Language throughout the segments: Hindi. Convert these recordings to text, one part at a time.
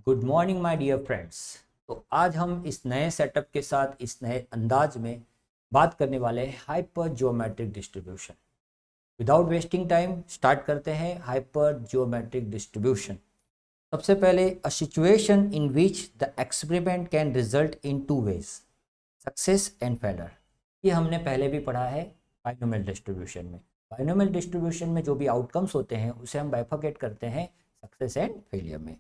Good morning my dear friends. तो आज हम इस नए सेटअप के साथ इस नए अंदाज में बात करने वाले हैं hyper geometric distribution. Without wasting time start करते हैं हाइपर जियोमेट्रिक डिस्ट्रीब्यूशन। सबसे पहले a situation in which the experiment can result in two ways, success and failure. ये हमने पहले भी पढ़ा है बाइनोमियल डिस्ट्रीब्यूशन में। बाइनोमियल डिस्ट्रीब्यूशन में जो भी आउटकम्स होते हैं उसे हम बाइफरकेट करते हैं सक्सेस एंड फेलियर में।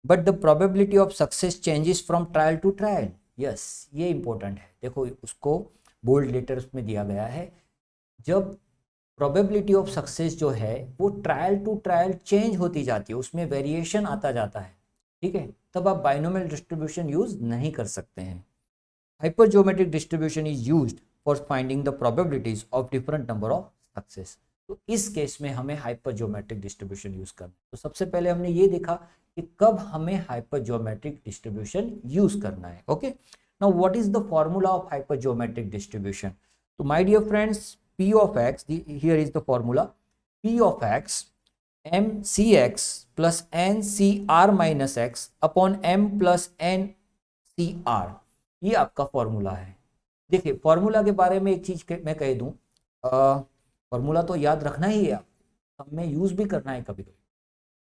But the probability of success changes from trial to trial. Yes, ये इंपॉर्टेंट है। देखो उसको बोल्ड लेटर्स में दिया गया है। जब प्रोबेबिलिटी ऑफ सक्सेस जो है वो ट्रायल टू ट्रायल चेंज होती जाती है, उसमें वेरिएशन आता जाता है, ठीक है, तब आप बाइनोमियल डिस्ट्रीब्यूशन यूज नहीं कर सकते हैं। Hyper geometric distribution is used for finding the probabilities of different number of success. तो इस केस में हमें हाइपर जियोमेट्रिक डिस्ट्रीब्यूशन यूज करना है। तो सबसे पहले हमने ये देखा कि कब हमें हाइपर जियोमेट्रिक डिस्ट्रीब्यूशन यूज करना है। Okay, now what is the formula of hyper geometric distribution? तो my dear friends, p of x, here is the formula, p of x mcx plus ncr minus x upon m plus ncr, ये आपका फॉर्मूला है। देखिए फॉर्मूला के बारे में एक चीज मैं कह दूं, फॉर्मूला तो याद रखना ही है, हमें यूज भी करना है कभी कभी,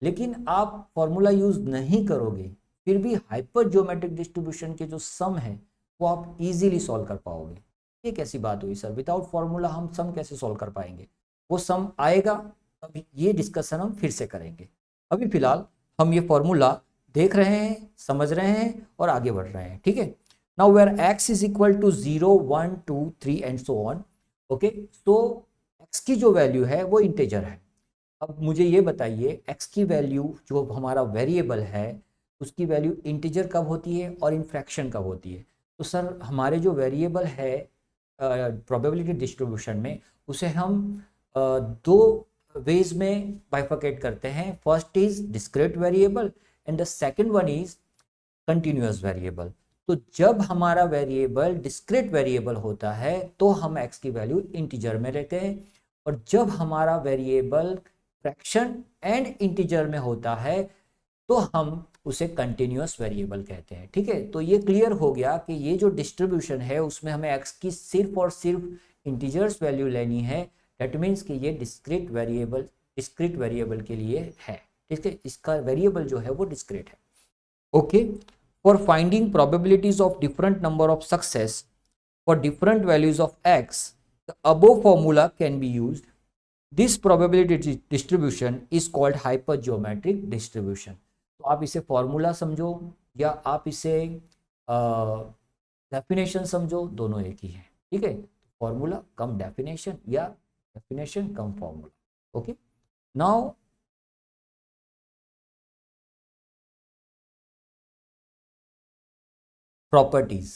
लेकिन आप फॉर्मूला यूज नहीं करोगे फिर भी हाइपर जियोमेट्रिक डिस्ट्रीब्यूशन के जो सम है वो आप इजीली सॉल्व कर पाओगे। ये कैसी बात हुई सर, विदाउट फॉर्मूला हम सम कैसे सॉल्व कर पाएंगे? वो सम आएगा तब ये डिस्कशन हम फिर से करेंगे। अभी फिलहाल हम ये फॉर्मूला देख रहे हैं, समझ रहे हैं और आगे बढ़ रहे हैं, ठीक है। Now where x is equal to 0 1 2 3 and so on. Okay, तो x की जो वैल्यू है वो इंटीजर है। अब मुझे ये बताइए x की वैल्यू जो हमारा वेरिएबल है उसकी वैल्यू इंटीजर कब होती है और इन फ्रैक्शन कब होती है? तो सर हमारे जो वेरिएबल है प्रोबेबिलिटी डिस्ट्रीब्यूशन में उसे हम दो वेज में बाइफरकेट करते हैं। First is discrete variable and the second one is continuous variable. तो जब हमारा वेरिएबल डिस्क्रीट वेरिएबल होता है तो हम x की वैल्यू इंटीजर में लेते हैं, और जब हमारा वेरिएबल फ्रैक्शन एंड इंटीजर में होता है तो हम उसे कंटिन्यूअस वेरिएबल कहते हैं, ठीक है। तो ये क्लियर हो गया कि ये जो डिस्ट्रीब्यूशन है उसमें हमें x की सिर्फ और सिर्फ इंटीजर्स वैल्यू लेनी है। दैट मीन्स कि ये डिस्क्रीट वेरिएबल के लिए है, ठीक है। इसका वेरिएबल जो है वो डिस्क्रीट है। Okay, for finding probabilities of different number of success for different values of x, the above formula can be used. This probability distribution is called hyper geometric distribution. तो आप इसे फॉर्मूला समझो या आप इसे डेफिनेशन समझो, दोनों एक ही है, ठीक है। फॉर्मूला कम डेफिनेशन या डेफिनेशन कम फॉर्मूला। ओके, नाउ प्रॉपर्टीज,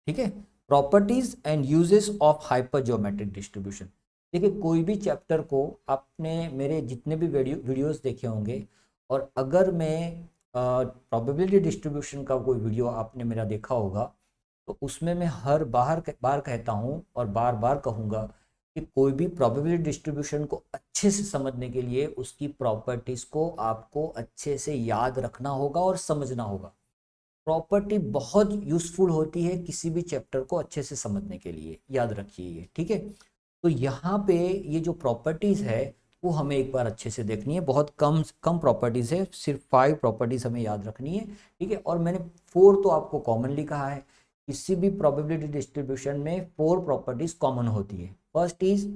ठीक है। Properties and uses of hyper geometric distribution. देखिए कोई भी चैप्टर को आपने मेरे जितने भी वीडियोस देखे होंगे, और अगर मैं प्रोबेबिलिटी डिस्ट्रीब्यूशन का कोई वीडियो आपने मेरा देखा होगा तो उसमें मैं हर बार कहता हूँ और बार बार कहूँगा कि कोई भी प्रोबेबिलिटी डिस्ट्रीब्यूशन को अच्छे से समझने के लिए उसकी प्रॉपर्टीज़ को आपको अच्छे से याद रखना होगा और समझना होगा। प्रॉपर्टी बहुत यूज़फुल होती है किसी भी चैप्टर को अच्छे से समझने के लिए, याद रखिए ये, ठीक है। तो यहाँ पे ये जो प्रॉपर्टीज़ है वो हमें एक बार अच्छे से देखनी है। बहुत कम प्रॉपर्टीज़ है, सिर्फ 5 प्रॉपर्टीज़ हमें याद रखनी है, ठीक है। और मैंने 4 तो आपको कॉमनली कहा है, किसी भी प्रोबेबिलिटी डिस्ट्रीब्यूशन में 4 प्रॉपर्टीज़ कॉमन होती है। First is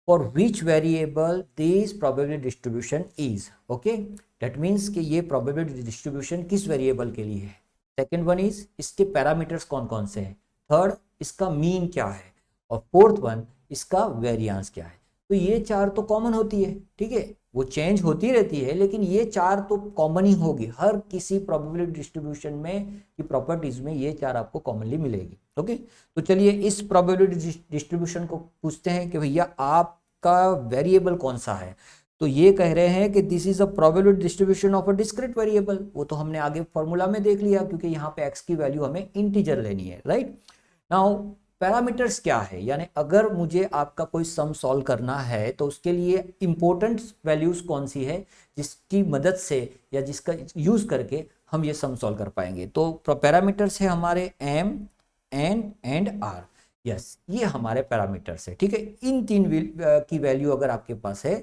for which variable this probability distribution is. Okay, that means कि ये प्रोबेबिलिटी डिस्ट्रीब्यूशन किस वेरिएबल के लिए है। सेकेंड वन इज इसके पैरामीटर्स कौन कौन से हैं। थर्ड, इसका मीन क्या है। और फोर्थ वन, इसका वेरिएंस क्या है। तो ये 4 तो कॉमन होती है, ठीक है, वो चेंज होती रहती है लेकिन ये 4 तो कॉमन ही होगी हर किसी प्रोबेबिलिटी डिस्ट्रीब्यूशन में की प्रॉपर्टीज में ये 4 आपको कॉमनली मिलेगी। ओके, तो चलिए इस प्रोबेबिलिटी डिस्ट्रीब्यूशन को पूछते हैं कि भैया आपका वेरिएबल कौन सा है। तो ये कह रहे हैं कि this is a probability distribution of a discrete variable. वो तो हमने आगे फॉर्मूला में देख लिया क्योंकि यहाँ पे x की वैल्यू हमें इंटीजर लेनी है, राइट। नाउ पैरामीटर्स क्या है, यानी अगर मुझे आपका कोई सम सॉल्व करना है तो उसके लिए इंपॉर्टेंट वैल्यूज कौन सी है जिसकी मदद से या जिसका यूज करके हम ये सम सॉल्व कर पाएंगे। तो पैरामीटर्स है हमारे m, n and r. Yes, ये हमारे पैरामीटर्स है, ठीक है। इन तीन की वैल्यू अगर आपके पास है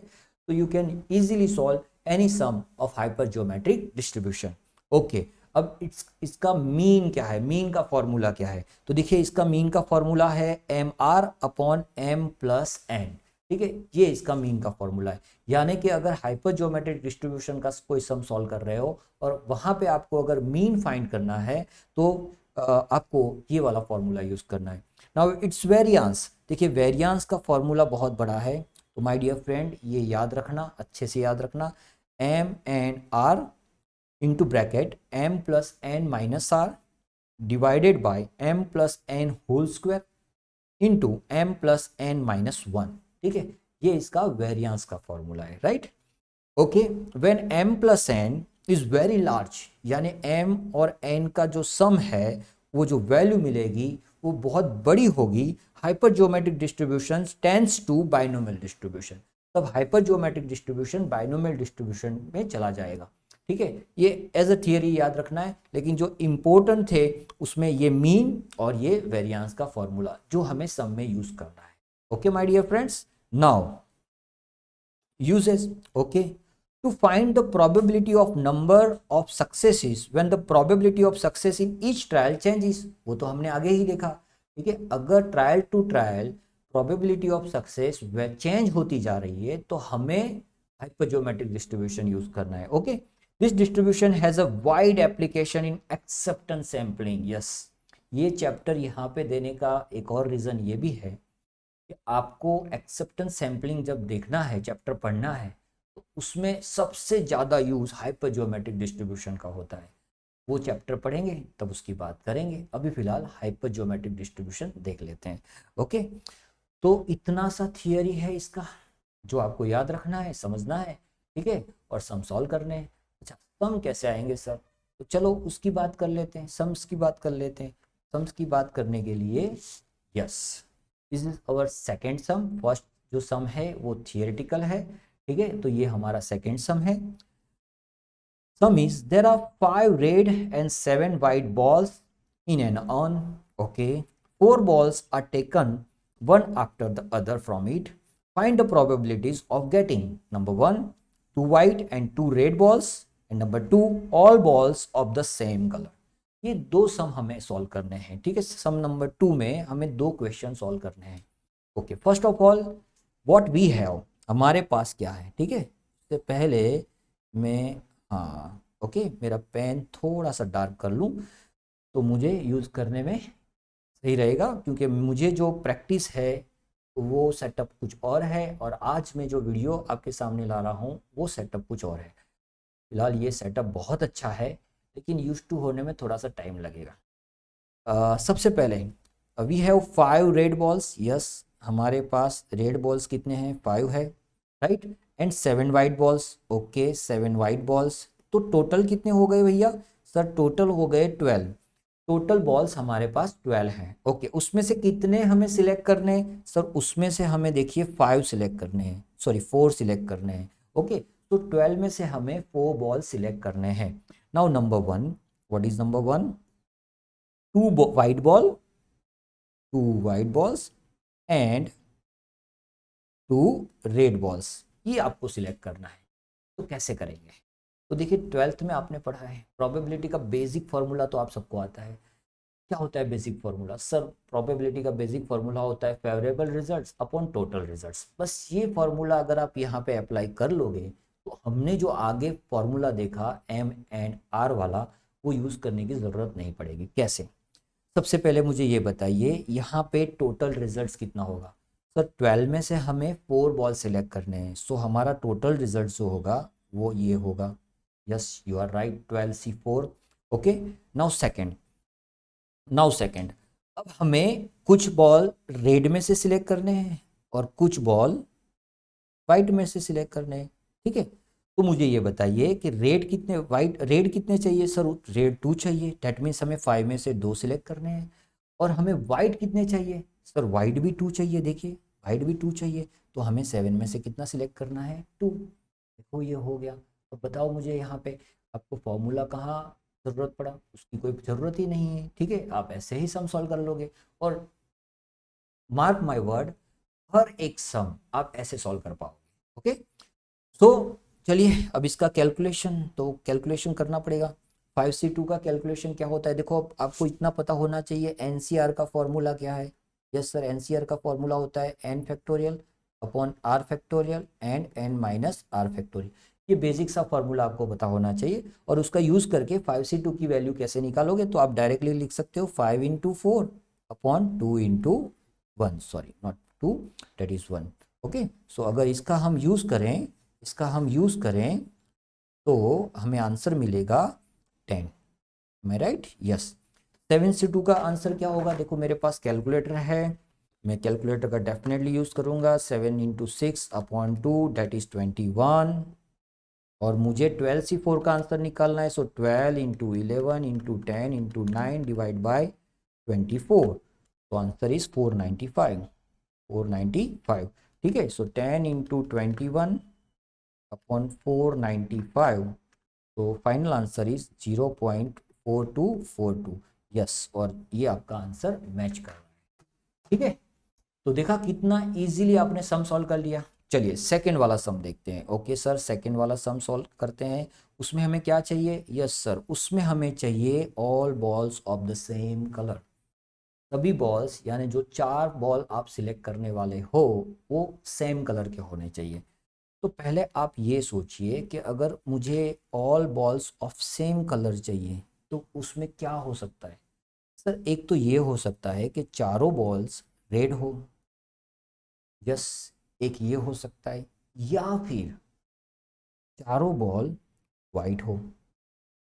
तो you can easily solve any sum of hyper geometric distribution. Okay, अब इसका मीन क्या है, मीन का फॉर्मूला क्या है? तो देखिए इसका मीन का फॉर्मूला है m r upon m plus n, ठीक है। ये इसका मीन का फॉर्मूला है, यानी कि अगर हाइपर ज्योमेट्रिक डिस्ट्रीब्यूशन का कोई सम सॉल्व कर रहे हो और वहां पे आपको अगर मीन फाइंड करना है तो आपको ये वाला फॉर्मूला यूज करना है। नाउ इट्स वेरियांस, देखिए वेरियांस का फॉर्मूला बहुत बड़ा है, तो माय डियर फ्रेंड ये याद रखना, अच्छे से याद रखना। M and r into bracket m plus n minus r divided by m plus n whole square into m plus n minus one, ठीक है। ये इसका वेरियांस का फॉर्मूला है, right. Okay, when m plus n is very large, यानी एम और एन का जो सम है वो जो वैल्यू मिलेगी वो बहुत बड़ी होगी, hyper geometric distribution tends to binomial distribution. तब hyper geometric distribution binomial distribution में चला जाएगा, ठीक है। ये एज अ थियरी याद रखना है, लेकिन जो इंपॉर्टेंट थे उसमें ये मीन और ये वेरियांस का फॉर्मूला जो हमें सम में यूज करना है। Okay my dear friends, now uses. Okay, to find the probability of number of successes when the probability of success in each trial changes, वो तो हमने आगे ही देखा, ठीक है। अगर trial to trial probability of success वह चेंज होती जा रही है तो हमें हाइपरज्योमेट्रिक डिस्ट्रीब्यूशन यूज करना है। Okay, this distribution has a wide application in acceptance sampling. Yes, ये चैप्टर यहाँ पे देने का एक और रीजन ये भी है कि आपको एक्सेप्टेंस सैम्पलिंग जब देखना है, चैप्टर पढ़ना है, तो उसमें सबसे ज़्यादा यूज हाइपर ज्योमेट्रिक डिस्ट्रीब्यूशन का होता है। वो चैप्टर पढ़ेंगे तब उसकी बात करेंगे, अभी फिलहाल हाइपर ज्योमेट्रिक डिस्ट्रीब्यूशन देख लेते हैं। ओके, तो इतना सा थियरी है इसका जो आपको याद रखना है, समझना है, ठीक है, और सम सॉल्व करने हैं। अच्छा, सम कैसे आएंगे सर? तो चलो उसकी बात कर लेते हैं, सम्स की बात कर लेते हैं। सम्स की बात करने के लिए yes, this is our second sum. First जो सम है वो थियरिटिकल है, ठीक है, तो ये हमारा सेकेंड सम है। Sum is there are 5 red and 7 white balls in an urn. Okay, 4 balls are taken one after the other from it. Find the probabilities of getting number 1 2 white and 2 red balls and number 2 all balls of the same color. ये दो सम हमें सॉल्व करने हैं, ठीक है। सम नंबर 2 में हमें दो क्वेश्चन सॉल्व करने हैं। Okay, first of all what we have, हमारे पास क्या है, ठीक है। इससे पहले मैं ओके, मेरा पेन थोड़ा सा डार्क कर लूँ तो मुझे यूज़ करने में सही रहेगा, क्योंकि मुझे जो प्रैक्टिस है वो सेटअप कुछ और है और आज मैं जो वीडियो आपके सामने ला रहा हूँ वो सेटअप कुछ और है। फिलहाल ये सेटअप बहुत अच्छा है लेकिन यूज टू होने में थोड़ा सा टाइम लगेगा। सबसे पहले we have 5 red balls. Yes, हमारे पास रेड बॉल्स कितने हैं? 5 है, right, and 7 white balls. Okay, 7 white balls. तो टोटल कितने हो गए भैया? सर टोटल हो गए 12। टोटल बॉल्स हमारे पास 12 हैं। ओके, उसमें से कितने हमें सिलेक्ट करने हैं? सर उसमें से हमें देखिए 5 सिलेक्ट करने हैं, सॉरी 4 सिलेक्ट करने हैं। ओके, तो 12 में से हमें 4 बॉल सिलेक्ट करने हैं। Now number 1, what is number 1? 2 white ball, 2 white balls and 2 red balls, ये आपको सिलेक्ट करना है। तो कैसे करेंगे? तो देखिए 12th में आपने पढ़ा है प्रोबेबिलिटी का बेसिक फार्मूला, तो आप सबको आता है। क्या होता है बेसिक फार्मूला? सर प्रोबेबिलिटी का बेसिक फार्मूला होता है favourable results upon total results. बस ये फार्मूला अगर आप यहाँ पे अप्लाई कर लोगे तो हमने जो आगे फार्मूला देखा एम एंड आर वाला, वो यूज़ करने की ज़रूरत नहीं पड़ेगी। कैसे? सबसे पहले मुझे ये बताइए यहाँ पे टोटल रिजल्ट्स कितना होगा? सर 12 में से हमें 4 बॉल सिलेक्ट करने हैं, सो हमारा टोटल रिजल्ट जो होगा वो ये होगा। Yes, you are right, 12C4। Okay, now second, अब हमें कुछ बॉल रेड में से सिलेक्ट करने हैं और कुछ बॉल वाइट में से सिलेक्ट करने हैं, ठीक है। तो मुझे ये बताइए कि रेड कितने चाहिए? सर रेड 2 चाहिए, दैट मीन्स हमें 5 में से 2 सिलेक्ट करने हैं। और हमें वाइट कितने चाहिए सर, वाइट भी 2 चाहिए, देखिए वाइट भी 2 चाहिए, तो हमें 7 में से कितना सिलेक्ट करना है 2। देखो ये हो गया। अब बताओ मुझे यहाँ पे आपको फॉर्मूला कहाँ ज़रूरत पड़ा, उसकी कोई ज़रूरत ही नहीं है, ठीक है, आप ऐसे ही सम सॉल्व कर लोगे। और मार्क माय वर्ड, हर एक सम आप ऐसे सॉल्व कर पाओगे। ओके, सो चलिए अब इसका कैलकुलेशन, तो कैलकुलेशन करना पड़ेगा। 5C2 का कैलकुलेशन क्या होता है, देखो अब आपको इतना पता होना चाहिए एनसीआर का फॉर्मूला क्या है। यस सर, एनसीआर का फॉर्मूला होता है n factorial upon r factorial and n minus r factorial. ये बेसिक सा फॉर्मूला आपको पता होना चाहिए, और उसका यूज़ करके 5C2 की वैल्यू कैसे निकालोगे, तो आप डायरेक्टली लिख सकते हो 5 into 4 upon 2 into 1, sorry not 2, that is 1। Okay, so अगर इसका हम यूज़ करें तो हमें आंसर मिलेगा 10। मैं राइट, यस। 7C2 का आंसर क्या होगा, देखो मेरे पास कैलकुलेटर है, मैं कैलकुलेटर का डेफिनेटली यूज़ करूँगा। 7 इंटू 6 अपॉन 2 डेट इज़ 21, और मुझे 12C4 का आंसर निकालना है, सो 12 into 11 into 10 into 9 divide by 24, तो आंसर इज़ 495। ठीक है, सो 10 इंटू 21 अपॉन 495, तो फाइनल आंसर इज 0.4242। यस, और ये आपका आंसर मैच कर रहा है। ठीक है, तो देखा कितना इजीली आपने सम सॉल्व कर लिया। चलिए सेकंड वाला सम देखते हैं। ओके सर, सेकंड वाला सम सॉल्व करते हैं। उसमें हमें क्या चाहिए, यस सर, उसमें हमें चाहिए all balls of the same colour. सभी बॉल्स, यानी जो 4 बॉल आप सिलेक्ट करने वाले हो वो सेम कलर के होने चाहिए। तो पहले आप ये सोचिए कि अगर मुझे all balls of same colour चाहिए तो उसमें क्या हो सकता है। सर एक तो ये हो सकता है कि चारों बॉल्स रेड हो, यस, एक ये हो सकता है, या फिर चारों बॉल वाइट हो।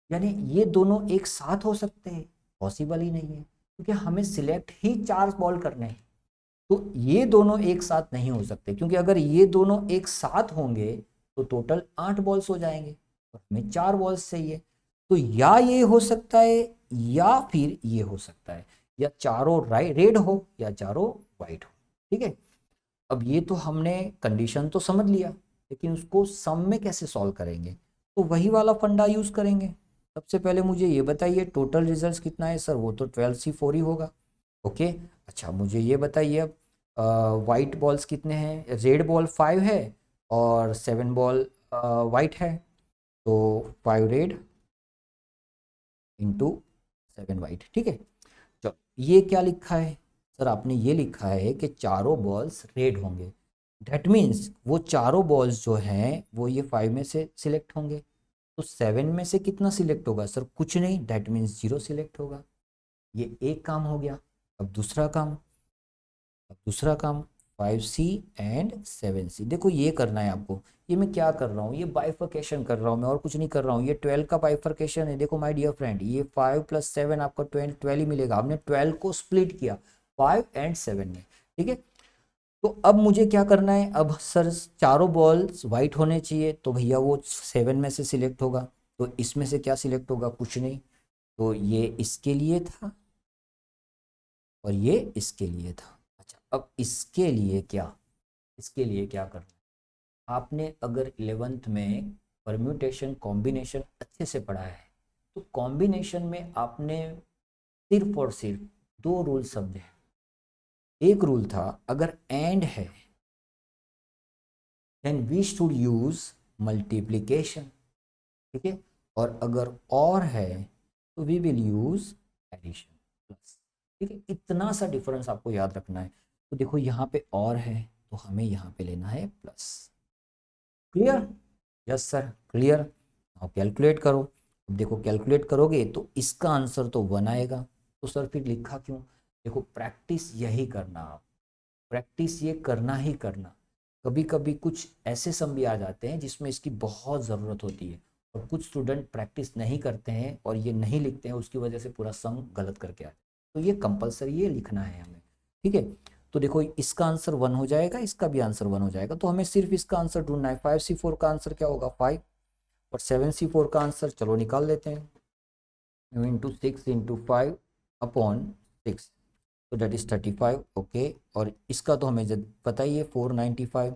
यानी ये दोनों एक साथ हो सकते हैं, पॉसिबल ही नहीं है, क्योंकि हमें सिलेक्ट ही 4 बॉल करने हैं। तो ये दोनों एक साथ नहीं हो सकते, क्योंकि अगर ये दोनों एक साथ होंगे तो टोटल 8 बॉल्स हो जाएंगे, और हमें 4 बॉल्स चाहिए। तो या ये हो सकता है या फिर ये हो सकता है, या चारों रेड हो या चारों वाइट हो। ठीक है, अब ये तो हमने कंडीशन तो समझ लिया, लेकिन उसको सम में कैसे सॉल्व करेंगे, तो वही वाला फंडा यूज करेंगे। सबसे पहले मुझे ये बताइए टोटल रिजल्ट कितना है सर, वो तो 12C4 ही होगा। ओके, अच्छा मुझे ये बताइए अब वाइट बॉल्स कितने हैं, रेड बॉल 5 है और 7 बॉल वाइट है, तो 5 रेड इंटू 7 वाइट। ठीक है, चलो ये क्या लिखा है सर, आपने ये लिखा है कि चारों बॉल्स रेड होंगे। दैट मीन्स वो चारों बॉल्स जो हैं वो ये 5 में से सिलेक्ट होंगे, तो 7 में से कितना सिलेक्ट होगा सर, कुछ नहीं, दैट मीन्स 0 सिलेक्ट होगा। ये एक काम हो गया। अब दूसरा काम 5C एंड 7C, देखो ये करना है आपको। ये मैं क्या कर रहा हूँ, ये बाइफर्केशन कर रहा हूँ मैं, और कुछ नहीं कर रहा हूँ। ये 12 का बाइफर्केशन है, देखो माय डियर फ्रेंड, ये 5 + 7 आपका 12 ही मिलेगा। हमने 12 को स्प्लिट किया 5 एंड 7 में। ठीक है, तो अब मुझे क्या करना है, अब सर चारों बॉल्स वाइट होने चाहिए, तो भैया वो 7 में से सिलेक्ट होगा, तो इसमें से क्या सिलेक्ट होगा, कुछ नहीं, तो ये इसके लिए था और ये इसके लिए था। अच्छा, अब इसके लिए क्या करना है, आपने अगर 11th में परम्यूटेशन कॉम्बिनेशन अच्छे से पढ़ा है, तो कॉम्बिनेशन में आपने सिर्फ और सिर्फ 2 रूल समझे। एक रूल था, अगर एंड है then we should use multiplication. ठीक है, और अगर और है तो we will use addition plus. ठीक है, इतना सा डिफरेंस आपको याद रखना है। तो देखो यहाँ पे और है, तो हमें यहाँ पे लेना है plus. Clear, yes sir clear. अब कैलकुलेट करो। अब देखो कैलकुलेट करोगे तो इसका आंसर तो 1 आएगा, तो सर फिर लिखा क्यों, देखो प्रैक्टिस यही करना, आप प्रैक्टिस ये करना ही करना। कभी कभी कुछ ऐसे सम भी आ जाते हैं जिसमें इसकी बहुत ज़रूरत होती है, और कुछ स्टूडेंट प्रैक्टिस नहीं करते हैं और ये नहीं लिखते हैं, उसकी वजह से पूरा सम गलत करके आते हैं। तो ये कंपलसरी ये लिखना है हमें। ठीक है, तो देखो इसका आंसर 1 हो जाएगा, इसका भी आंसर 1 हो जाएगा, तो हमें सिर्फ इसका आंसर ढूंढना है। 5C4 का आंसर क्या होगा 5, और 7C4 का आंसर चलो निकाल लेते हैं, इंटू 6 इंटू 5 अपॉन 6, तो दैट इज 35, ओके। और इसका तो हमें पता ही है 495,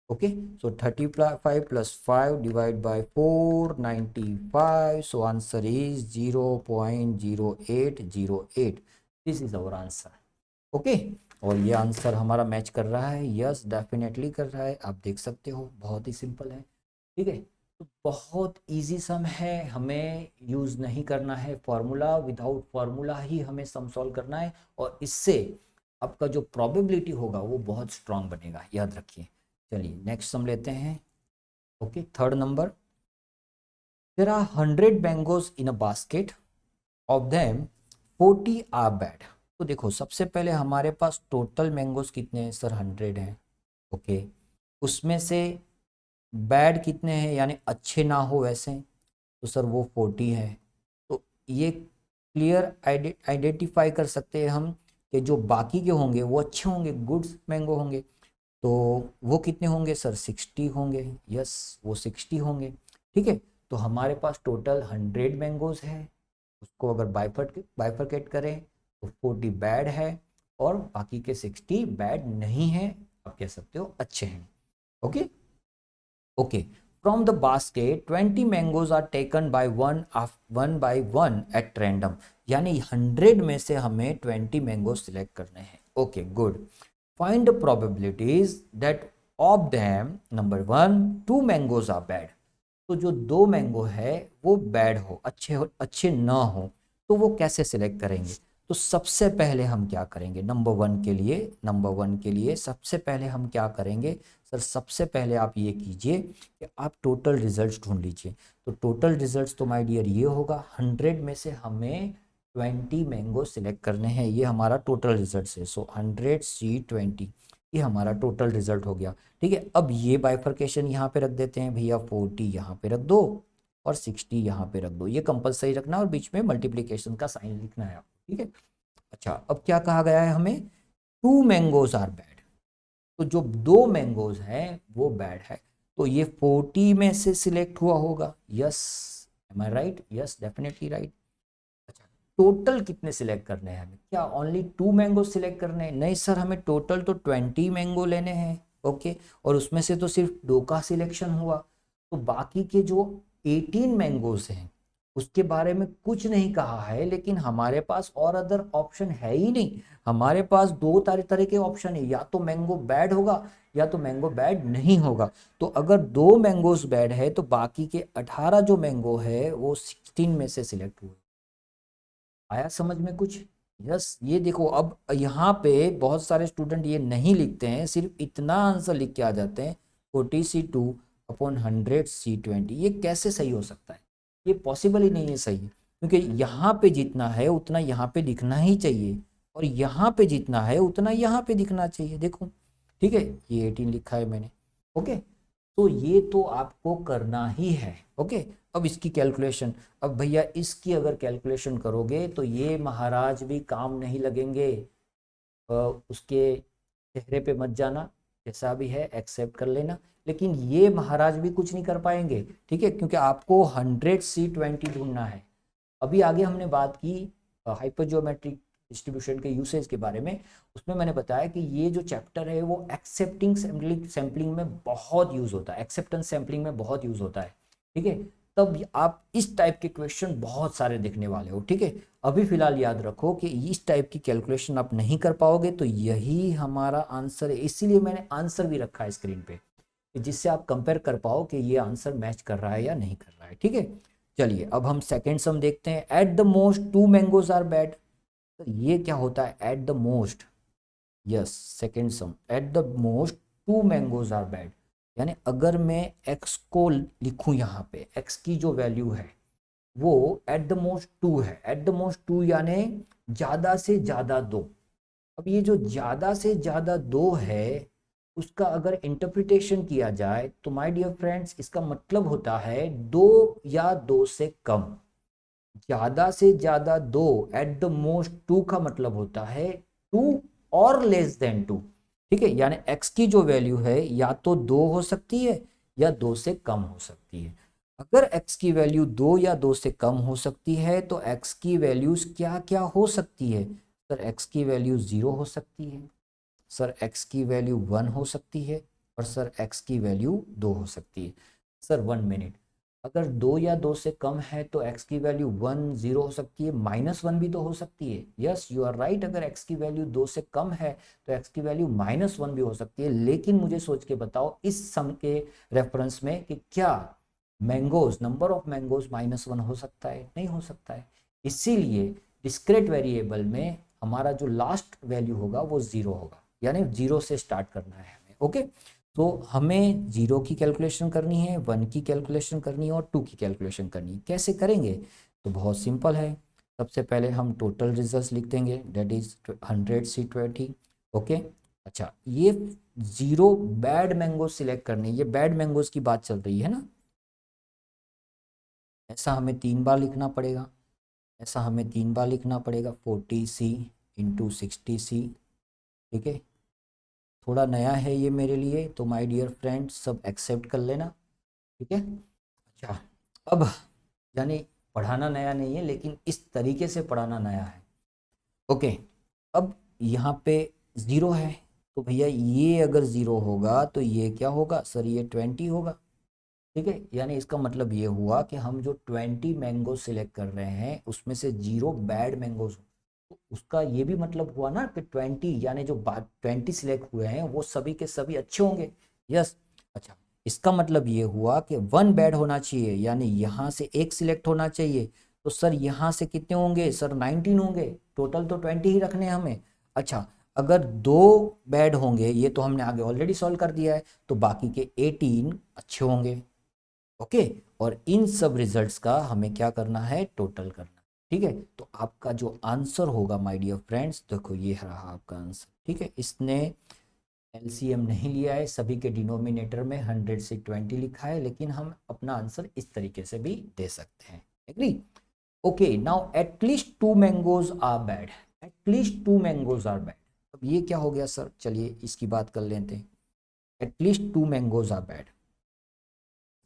okay. So 35 plus 5 divide by 495, so answer is 0.0808। This is our answer, okay. और ये आंसर हमारा मैच कर रहा है, यस डेफिनेटली कर रहा है, आप देख सकते हो, बहुत ही सिंपल है, ठीक है। तो बहुत इजी सम है, हमें यूज़ नहीं करना है फॉर्मूला, विदाउट फॉर्मूला ही हमें सम सॉल्व करना है, और इससे आपका जो प्रोबेबिलिटी होगा वो बहुत स्ट्रांग बनेगा, याद रखिए। चलिए नेक्स्ट सम लेते हैं, okay. Third number, there are 100 mangoes in a basket, of them 40 are bad. तो देखो सबसे पहले हमारे पास टोटल मैंगोज कितने हैं सर, 100 हैं, ओके। उसमें से बैड कितने हैं, यानी अच्छे ना हो वैसे, तो सर वो 40 है। तो ये क्लियर आइडेंटिफाई कर सकते हैं हम कि जो बाकी के होंगे वो अच्छे होंगे, गुड्स मैंगो होंगे। तो वो कितने होंगे सर, 60 होंगे, यस वो 60 होंगे, ठीक है। तो हमारे पास टोटल 100 मैंगोज है, उसको अगर बाइफरकेट करें तो 40 बैड है और बाकी के 60 बैड नहीं है, आप कह सकते हो अच्छे हैं, okay. Okay, from the basket 20 mangoes are taken by one by one at random, यानी 100 में से हमें 20 मैंगो सिलेक्ट करने हैं, okay good. Find the probabilities that of them, number 1 2 mangoes are bad. तो जो 2 मैंगो है वो बैड हो, अच्छे ना हो, तो वो कैसे सिलेक्ट करेंगे। तो सबसे पहले हम क्या करेंगे, नंबर 1 के लिए सबसे पहले हम क्या करेंगे सर, सबसे पहले आप ये कीजिए कि आप टोटल रिजल्ट्स ढूंढ लीजिए। तो टोटल रिजल्ट्स तो माय डियर ये होगा, 100 में से हमें 20 मैंगो सिलेक्ट करने हैं, ये हमारा टोटल रिजल्ट है। सो 100C20, ये हमारा टोटल रिजल्ट हो गया, ठीक है। अब ये बाइफर्केशन यहाँ पे रख देते हैं भैया, 40 यहाँ पे रख दो और 60 यहाँ पे रख दो, ये कंपलसरी रखना और बीच में मल्टीप्लीकेशन का साइन लिखना है आपको, ठीक है। अच्छा, अब क्या कहा गया है हमें, 2 मैंगोज आर बैड, तो जो 2 मैंगोज हैं वो बैड है, तो ये 40 में से सिलेक्ट हुआ होगा, यस एम आई राइट, यस डेफिनेटली राइट। अच्छा, टोटल कितने सिलेक्ट करने हैं हमें, क्या ओनली 2 मैंगो सिलेक्ट करने हैं, नहीं सर हमें टोटल तो 20 मैंगो लेने हैं, ओके। और उसमें से तो सिर्फ 2 का सिलेक्शन हुआ, तो बाकी के जो 18 मैंगोज हैं उसके बारे में कुछ नहीं कहा है, लेकिन हमारे पास और अदर ऑप्शन है ही नहीं, हमारे पास 2 तरह के ऑप्शन है, या तो मैंगो बैड होगा या तो मैंगो बैड नहीं होगा। तो अगर 2 मैंगोज बैड है तो बाकी के 18 जो मैंगो है वो 16 में से सिलेक्ट हुए। आया समझ में कुछ, यस। ये देखो अब यहाँ पे बहुत सारे स्टूडेंट ये नहीं लिखते हैं, सिर्फ इतना आंसर लिख के आ जाते हैं, 40C2/100C20, ये कैसे सही हो सकता है, ये पॉसिबल ही नहीं है सही, क्योंकि यहाँ पे जितना है उतना यहाँ पे लिखना ही चाहिए, और यहाँ पे जितना है उतना यहाँ पे दिखना चाहिए, देखो, ठीक है। ये 18 लिखा है मैंने, ओके। तो ये तो आपको करना ही है, ओके। अब इसकी कैलकुलेशन, अब भैया इसकी अगर कैलकुलेशन करोगे तो ये महाराज भी काम नहीं लगेंगे, उसके चेहरे पे मत जाना, जैसा भी है एक्सेप्ट कर लेना, लेकिन ये महाराज भी कुछ नहीं कर पाएंगे, ठीक है, क्योंकि आपको 100C20 ढूंढना है। अभी आगे हमने बात की हाइपर ज्योमेट्रिक डिस्ट्रीब्यूशन के यूसेज के बारे में, उसमें मैंने बताया कि ये जो चैप्टर है वो एक्सेप्टिंग सैम्पलिंग में बहुत यूज होता है, एक्सेप्टेंस सैम्पलिंग में बहुत यूज होता है, ठीक है। तब आप इस टाइप के क्वेश्चन बहुत सारे देखने वाले हो, ठीक है। अभी फिलहाल याद रखो कि इस टाइप की कैलकुलेशन आप नहीं कर पाओगे, तो यही हमारा आंसर है, इसीलिए मैंने आंसर भी रखा है स्क्रीन पे, जिससे आप कंपेयर कर पाओ कि ये आंसर मैच कर रहा है या नहीं कर रहा है, ठीक है। चलिए अब हम सेकेंड सम देखते हैं, at the most 2 mangoes are bad. तो ये क्या होता है at the most, yes second sum, at the most 2 mangoes are bad, यानी अगर मैं x को लिखूं यहाँ पे, x की जो वैल्यू है वो एट द मोस्ट 2 है, एट द मोस्ट 2 यानी ज्यादा से ज्यादा 2। अब ये जो ज्यादा से ज्यादा 2 है उसका अगर इंटरप्रिटेशन किया जाए तो माय डियर फ्रेंड्स इसका मतलब होता है 2 या 2 से कम, ज्यादा से ज्यादा 2 एट द मोस्ट 2 का मतलब होता है 2 और लेस देन 2, ठीक है। यानी x की जो वैल्यू है या तो 2 हो सकती है या 2 से कम हो सकती है। अगर x की वैल्यू 2 या 2 से कम हो सकती है तो x की वैल्यूज क्या क्या हो सकती है, सर x की वैल्यू 0 हो सकती है, सर x की वैल्यू 1 हो सकती है, और सर x की वैल्यू 2 हो सकती है। सर 1 मिनट, अगर 2 या 2 से कम है तो x की वैल्यू 1 0 हो सकती है, -1 भी तो हो सकती है। यस यू आर राइट, अगर x की वैल्यू 2 से कम है तो x की वैल्यू -1 भी हो सकती है। लेकिन मुझे सोच के बताओ इस सम के रेफरेंस में कि क्या मैंगोज, नंबर ऑफ मैंगोज -1 हो सकता है? नहीं हो सकता है। इसीलिए डिस्क्रीट वेरिएबल में हमारा जो लास्ट वैल्यू होगा वो 0 होगा, यानी 0 से स्टार्ट करना है हमें। ओके, तो हमें 0 की कैलकुलेशन करनी है, 1 की कैलकुलेशन करनी है और 2 की कैलकुलेशन करनी है। कैसे करेंगे? तो बहुत सिंपल है। सबसे पहले हम टोटल रिजल्ट लिख देंगे, डेट इज 100C20। ओके, अच्छा ये 0 बैड मैंगो सिलेक्ट करने, ये बैड मैंगोज की बात चल रही है ना, ऐसा हमें 3 बार लिखना पड़ेगा, ऐसा हमें 3 बार लिखना पड़ेगा, 40C × 60C। ठीक है, थोड़ा नया है ये मेरे लिए, तो माय डियर फ्रेंड्स सब एक्सेप्ट कर लेना। ठीक है, अच्छा अब यानी पढ़ाना नया नहीं है, लेकिन इस तरीके से पढ़ाना नया है। ओके, अब यहाँ पे 0 है, तो भैया ये अगर 0 होगा तो ये क्या होगा सर? ये 20 होगा। ठीक है, यानी इसका मतलब ये हुआ कि हम जो 20 मैंगो सिलेक्ट कर रहे हैं उसमें से 0 बैड मैंगोज, तो उसका ये भी मतलब हुआ ना कि 20 यानी जो 20 सिलेक्ट हुए हैं वो सभी के सभी अच्छे होंगे। यस, अच्छा इसका मतलब ये हुआ कि 1 बैड होना चाहिए, यानी यहाँ से एक सिलेक्ट होना चाहिए। तो सर यहाँ से कितने होंगे सर? 19 होंगे, टोटल तो 20 ही रखने हैं हमें। अच्छा, अगर 2 बैड होंगे, ये तो हमने आगे ऑलरेडी सॉल्व कर दिया है, तो बाकी के 18 अच्छे होंगे। ओके, और इन सब रिजल्ट्स का हमें क्या करना है? टोटल करना। ठीक है, तो आपका जो आंसर होगा माय डियर फ्रेंड्स, देखो ये रहा आपका आंसर। ठीक है, इसने एलसीएम नहीं लिया है, सभी के डिनोमिनेटर में 100C20 लिखा है, लेकिन हम अपना आंसर इस तरीके से भी दे सकते हैं। Agree? Okay, now at least 2 mangoes are bad, at least 2 mangoes are bad. अब ये क्या हो गया सर? चलिए इसकी बात कर लेते हैं। एटलीस्ट 2 मैंगोज आर बैड,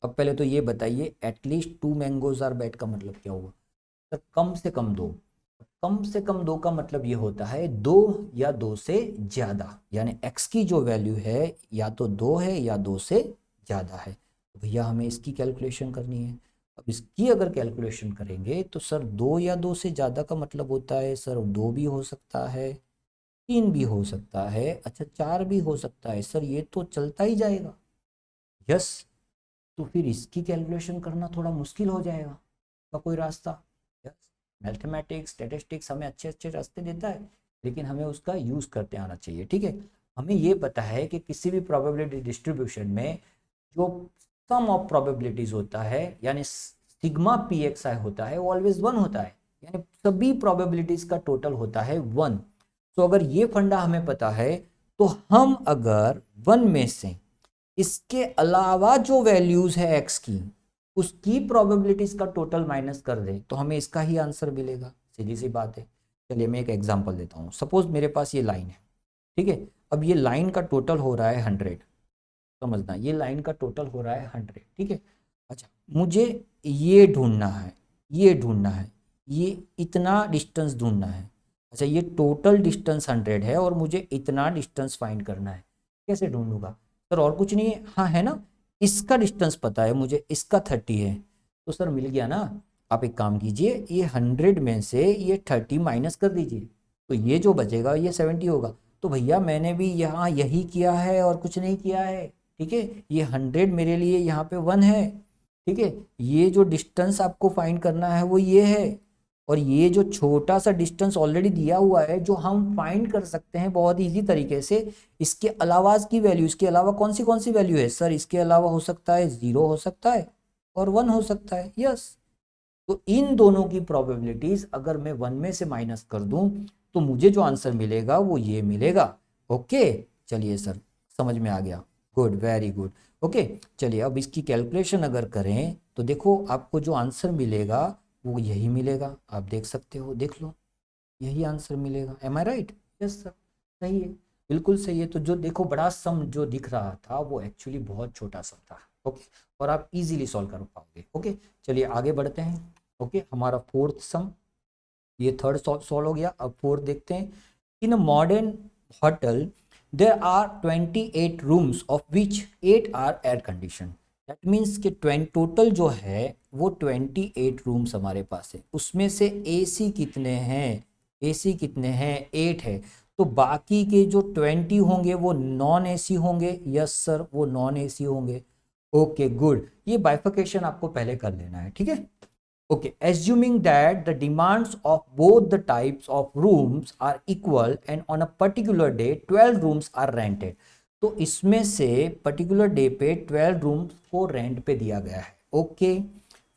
अब पहले तो ये बताइए एटलीस्ट 2 मैंगोज आर बैड का मतलब क्या हुआ? तो कम से कम 2, कम से कम 2 का मतलब ये होता है 2 या 2 से ज़्यादा, यानी x की जो वैल्यू है या तो 2 है या 2 से ज़्यादा है। तो भैया हमें इसकी कैलकुलेशन करनी है। अब इसकी अगर कैलकुलेशन करेंगे तो सर 2 या 2 से ज़्यादा का मतलब होता है सर 2 भी हो सकता है, 3 भी हो सकता है, अच्छा 4 भी हो सकता है सर, ये तो चलता ही जाएगा। यस, तो फिर इसकी कैलकुलेशन करना थोड़ा मुश्किल हो जाएगा का कोई रास्ता। यस, मैथमेटिक्स स्टैटिस्टिक्स हमें अच्छे अच्छे रास्ते देता है, लेकिन हमें उसका यूज़ करते आना चाहिए। ठीक है, हमें ये पता है कि किसी भी प्रोबेबिलिटी डिस्ट्रीब्यूशन में जो सम ऑफ प्रोबेबिलिटीज होता है, यानी सिग्मा पी एक्स आई होता है, वो ऑलवेज 1 होता है, यानी सभी प्रोबेबिलिटीज का टोटल होता है 1। तो अगर ये फंडा हमें पता है, तो हम अगर 1 में से इसके अलावा जो वैल्यूज है x की, उसकी प्रोबेबिलिटीज का टोटल माइनस कर दे तो हमें इसका ही आंसर मिलेगा। सीधी सी बात है। चलिए मैं एक एग्जांपल देता हूँ। सपोज मेरे पास ये लाइन है, ठीक है, अब ये लाइन का टोटल हो रहा है 100, समझना ये लाइन का टोटल हो रहा है 100। ठीक है, अच्छा मुझे ये ढूंढना है, ये ढूंढना है, ये इतना डिस्टेंस ढूंढना है। अच्छा ये टोटल डिस्टेंस 100 है और मुझे इतना डिस्टेंस फाइंड करना है। कैसे ढूंढूंगा सर? और कुछ नहीं है, हाँ है ना, इसका डिस्टेंस पता है मुझे, इसका 30 है, तो सर मिल गया ना। आप एक काम कीजिए, ये 100 में से ये 30 माइनस कर दीजिए, तो ये जो बचेगा ये 70 होगा। तो भैया मैंने भी यहाँ यही किया है और कुछ नहीं किया है। ठीक है, ये 100 मेरे लिए यहाँ पे 1 है। ठीक है, ये जो डिस्टेंस आपको फाइंड करना है वो ये है, और ये जो छोटा सा डिस्टेंस ऑलरेडी दिया हुआ है जो हम फाइंड कर सकते हैं बहुत इजी तरीके से। इसके अलावा की वैल्यू, इसके अलावा कौन सी वैल्यू है सर? इसके अलावा हो सकता है 0 हो सकता है और 1 हो सकता है। यस, तो इन दोनों की प्रोबेबिलिटीज अगर मैं 1 में से माइनस कर दूं तो मुझे जो आंसर मिलेगा वो ये मिलेगा। ओके, चलिए सर समझ में आ गया, गुड, वेरी गुड। ओके, चलिए अब इसकी कैलकुलेशन अगर करें तो देखो आपको जो आंसर मिलेगा वो यही मिलेगा। आप देख सकते हो, देख लो, यही आंसर मिलेगा। एम आई राइट? यस सर, सही है, बिल्कुल सही है। तो जो देखो बड़ा सम जो दिख रहा था वो एक्चुअली बहुत छोटा सम था। ओके, और आप इजीली सॉल्व कर पाओगे। ओके, चलिए आगे बढ़ते हैं। ओके, हमारा फोर्थ सम ये थर्ड सॉल्व हो गया। अब फोर्थ देखते हैं। In a modern hotel there are 28 rooms of which 8 are air condition. That means कि टोटल जो है वो 28 रूम्स हमारे पास है, उसमें से एसी कितने हैं, एसी कितने हैं 8 है, तो बाकी के जो 20 होंगे वो नॉन एसी होंगे। यस सर, वो नॉन एसी होंगे। ओके गुड, ये बाइफिकेशन आपको पहले कर लेना है, ठीक है। Okay, assuming that the demands of both the types of rooms are equal and on a particular day 12 rooms are rented. तो इसमें से पर्टिकुलर डे पे 12 रूम्स को रेंट पे दिया गया है। Okay,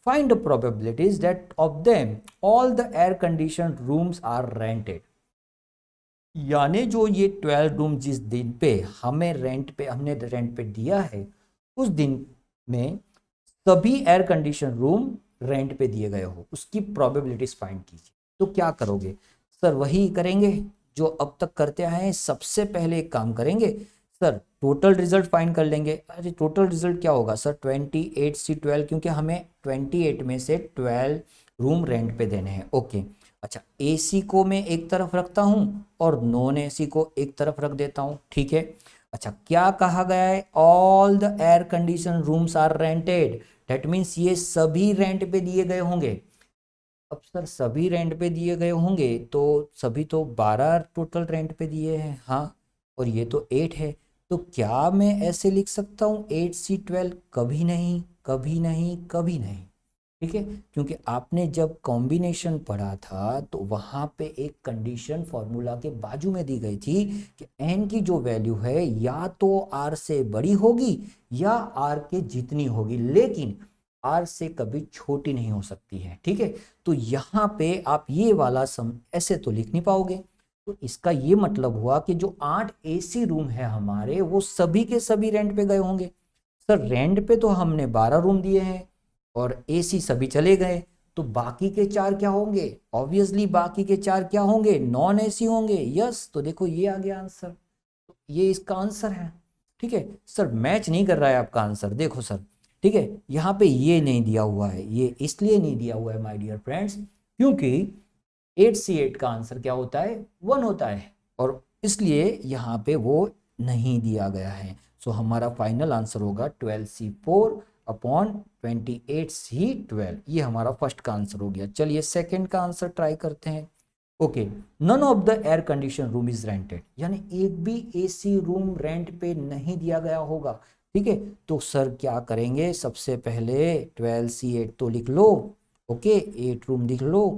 find the probabilities that of them all the air condition rooms are rented. यानी जो ये 12 रूम जिस दिन पे हमने रेंट पे दिया है, उस दिन में सभी एयर कंडीशन रूम रेंट पे दिए गए हो, उसकी प्रोबेबिलिटीज फाइंड कीजिए। तो क्या करोगे सर? वही करेंगे जो अब तक करते आए हैं। सबसे पहले एक काम करेंगे सर, टोटल रिजल्ट फाइंड कर लेंगे। अरे टोटल रिजल्ट क्या होगा सर? 28C12, क्योंकि हमें 28 में से 12 रूम रेंट पे देने हैं। ओके, अच्छा, एसी को मैं एक तरफ रखता हूँ और नॉन एसी को एक तरफ रख देता हूँ, ठीक है। अच्छा, क्या कहा गया है? All the air condition rooms are rented. That means ये सभी रेंट पे दिए गए होंगे। अब सर सभी रेंट पे दिए गए होंगे तो सभी तो 12 टोटल रेंट पे दिए हैं, हाँ, और ये तो 8 है। तो क्या मैं ऐसे लिख सकता हूँ 8C12? कभी नहीं, कभी नहीं, कभी नहीं, ठीक है। क्योंकि आपने जब कॉम्बिनेशन पढ़ा था तो वहां पे एक कंडीशन फॉर्मूला के बाजू में दी गई थी कि एन की जो वैल्यू है या तो आर से बड़ी होगी या आर के जितनी होगी, लेकिन आर से कभी छोटी नहीं हो सकती है, ठीक है। तो यहाँ पे आप ये वाला सम ऐसे तो लिख नहीं पाओगे। तो इसका ये मतलब हुआ कि जो 8 एसी रूम है हमारे, वो सभी के सभी रेंट पे गए होंगे। सर रेंट पे तो हमने 12 रूम दिए हैं और एसी सभी चले गए, तो बाकी के 4 क्या होंगे? ऑब्वियसली बाकी के 4 क्या होंगे? नॉन एसी होंगे। यस, तो देखो ये आ गया आंसर, तो ये इसका आंसर है, ठीक है। सर मैच नहीं कर रहा है आपका आंसर, देखो सर, ठीक है, यहाँ पे ये नहीं दिया हुआ है। ये इसलिए नहीं दिया हुआ है माय डियर फ्रेंड्स, क्योंकि 8C8 का आंसर क्या होता है? 1 होता है, और इसलिए यहाँ पे वो नहीं दिया गया है। सो हमारा फाइनल आंसर होगा 12C4 अपॉन 28C12। ये हमारा फर्स्ट का आंसर हो गया। चलिए सेकंड का आंसर ट्राई करते हैं। Okay, none of the air condition room is rented, यानी एक भी एसी रूम रेंट पे नहीं दिया गया होगा, ठीक है। तो सर क्या करेंगे? सबसे पहले 12C8 तो लिख लो, ओके, 8 रूम लिख लो।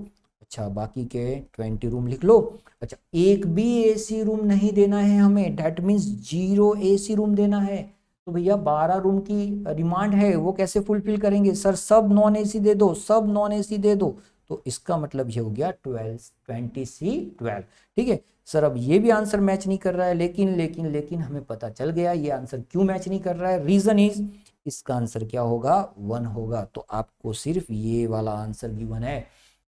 अच्छा, बाकी के 20 रूम लिख लो। अच्छा, एक भी एसी रूम नहीं देना है हमें, दैट मीन्स 0 एसी रूम देना है। तो भैया 12 रूम की डिमांड है, वो कैसे फुलफिल करेंगे? सर सब नॉन एसी दे दो, सब नॉन एसी दे दो। तो इसका मतलब ये हो गया 20C12, ठीक है। सर अब ये भी आंसर मैच नहीं कर रहा है, लेकिन हमें पता चल गया ये आंसर क्यों मैच नहीं कर रहा है। रीजन इज, इसका आंसर क्या होगा? 1 होगा। तो आपको सिर्फ ये वाला आंसर गिवन है।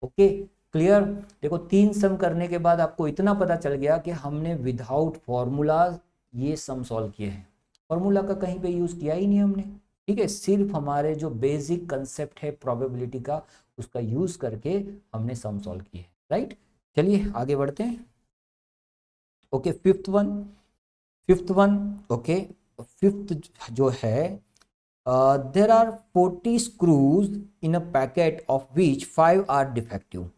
Okay, clear. देखो 3 सम करने के बाद आपको इतना पता चल गया कि हमने विदाउट फॉर्मूला ये सम सॉल्व किए हैं, फॉर्मूला का कहीं पे यूज किया ही नहीं हमने, ठीक है। सिर्फ हमारे जो बेसिक कंसेप्ट है प्रोबेबिलिटी का, उसका यूज करके हमने सम सॉल्व किए, राइट। चलिए आगे बढ़ते हैं। Okay, fifth one, okay, fifth जो है, there are 40 screws in a packet of which 5 are defective.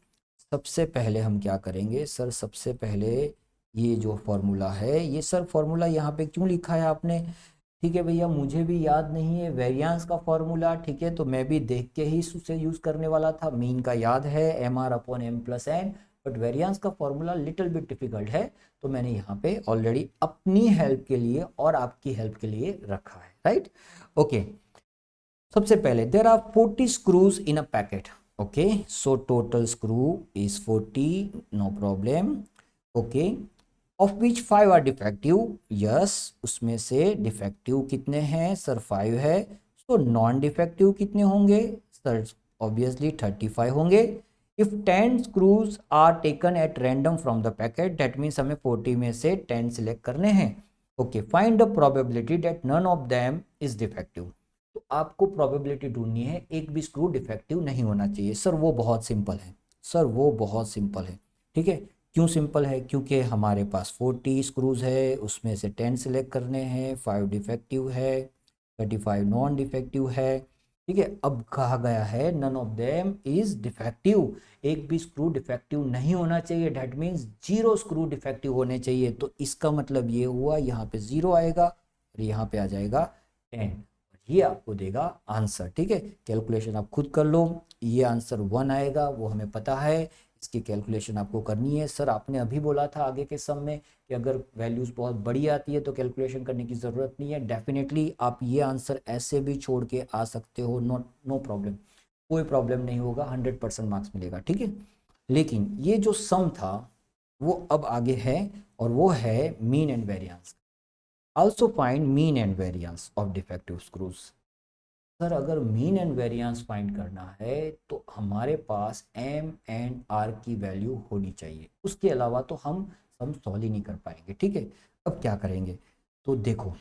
सबसे पहले हम क्या करेंगे सर? सबसे पहले ये जो फॉर्मूला है, ये सर फॉर्मूला यहाँ पे क्यों लिखा है आपने? ठीक है भैया, मुझे भी याद नहीं है वेरिएंस का फॉर्मूला, ठीक है, तो मैं भी देख के ही उसे यूज करने वाला था। मीन का याद है MR/M+N, बट वेरिएंस का फॉर्मूला लिटिल बिट डिफिकल्ट है, तो मैंने यहाँ पे ऑलरेडी अपनी हेल्प के लिए और आपकी हेल्प के लिए रखा है, राइट। ओके, सबसे पहले there are 40 screws in a packet. Okay, so total screw is 40, no problem. Okay, of which 5 are defective. Yes, उसमें से डिफेक्टिव कितने हैं सर? 5 है। सो नॉन डिफेक्टिव कितने होंगे सर? ऑब्वियसली 35 होंगे। If 10 screws are taken at random from the packet, that means हमें 40 में से 10 सिलेक्ट करने हैं। Okay, find the probability that none of them is defective. तो आपको प्रोबेबिलिटी ढूंढनी है एक भी स्क्रू डिफेक्टिव नहीं होना चाहिए। सर वो बहुत सिंपल है, सर वो बहुत सिंपल है, ठीक है। क्यों सिंपल है? क्योंकि हमारे पास 40 स्क्रूज है, उसमें से 10 सिलेक्ट करने हैं, 5 डिफेक्टिव है, 35 नॉन डिफेक्टिव है, ठीक है। अब कहा गया है none of them is defective, एक भी स्क्रू डिफेक्टिव नहीं होना चाहिए, डेट मीन्स 0 स्क्रू डिफेक्टिव होने चाहिए। तो इसका मतलब ये हुआ यहाँ पे 0 आएगा और यहाँ पे आ जाएगा 10, ये आपको देगा आंसर, ठीक है। कैलकुलेशन आप खुद कर लो, ये आंसर 1 आएगा, वो हमें पता है, इसकी कैलकुलेशन आपको करनी है। सर आपने अभी बोला था आगे के सम में कि अगर वैल्यूज बहुत बड़ी आती है तो कैलकुलेशन करने की ज़रूरत नहीं है। डेफिनेटली आप ये आंसर ऐसे भी छोड़ के आ सकते हो, नो प्रॉब्लम, कोई प्रॉब्लम नहीं होगा, 100% मार्क्स मिलेगा, ठीक है। लेकिन ये जो सम था वो अब आगे है और वो है mean and variance. Also find mean and variance of defective screws. Sir अगर मीन एंड वेरियंस फाइंड करना है तो हमारे पास एम एंड आर की वैल्यू होनी चाहिए, उसके अलावा तो हम सॉल्व ही नहीं कर पाएंगे, ठीक है। अब क्या करेंगे? तो देखो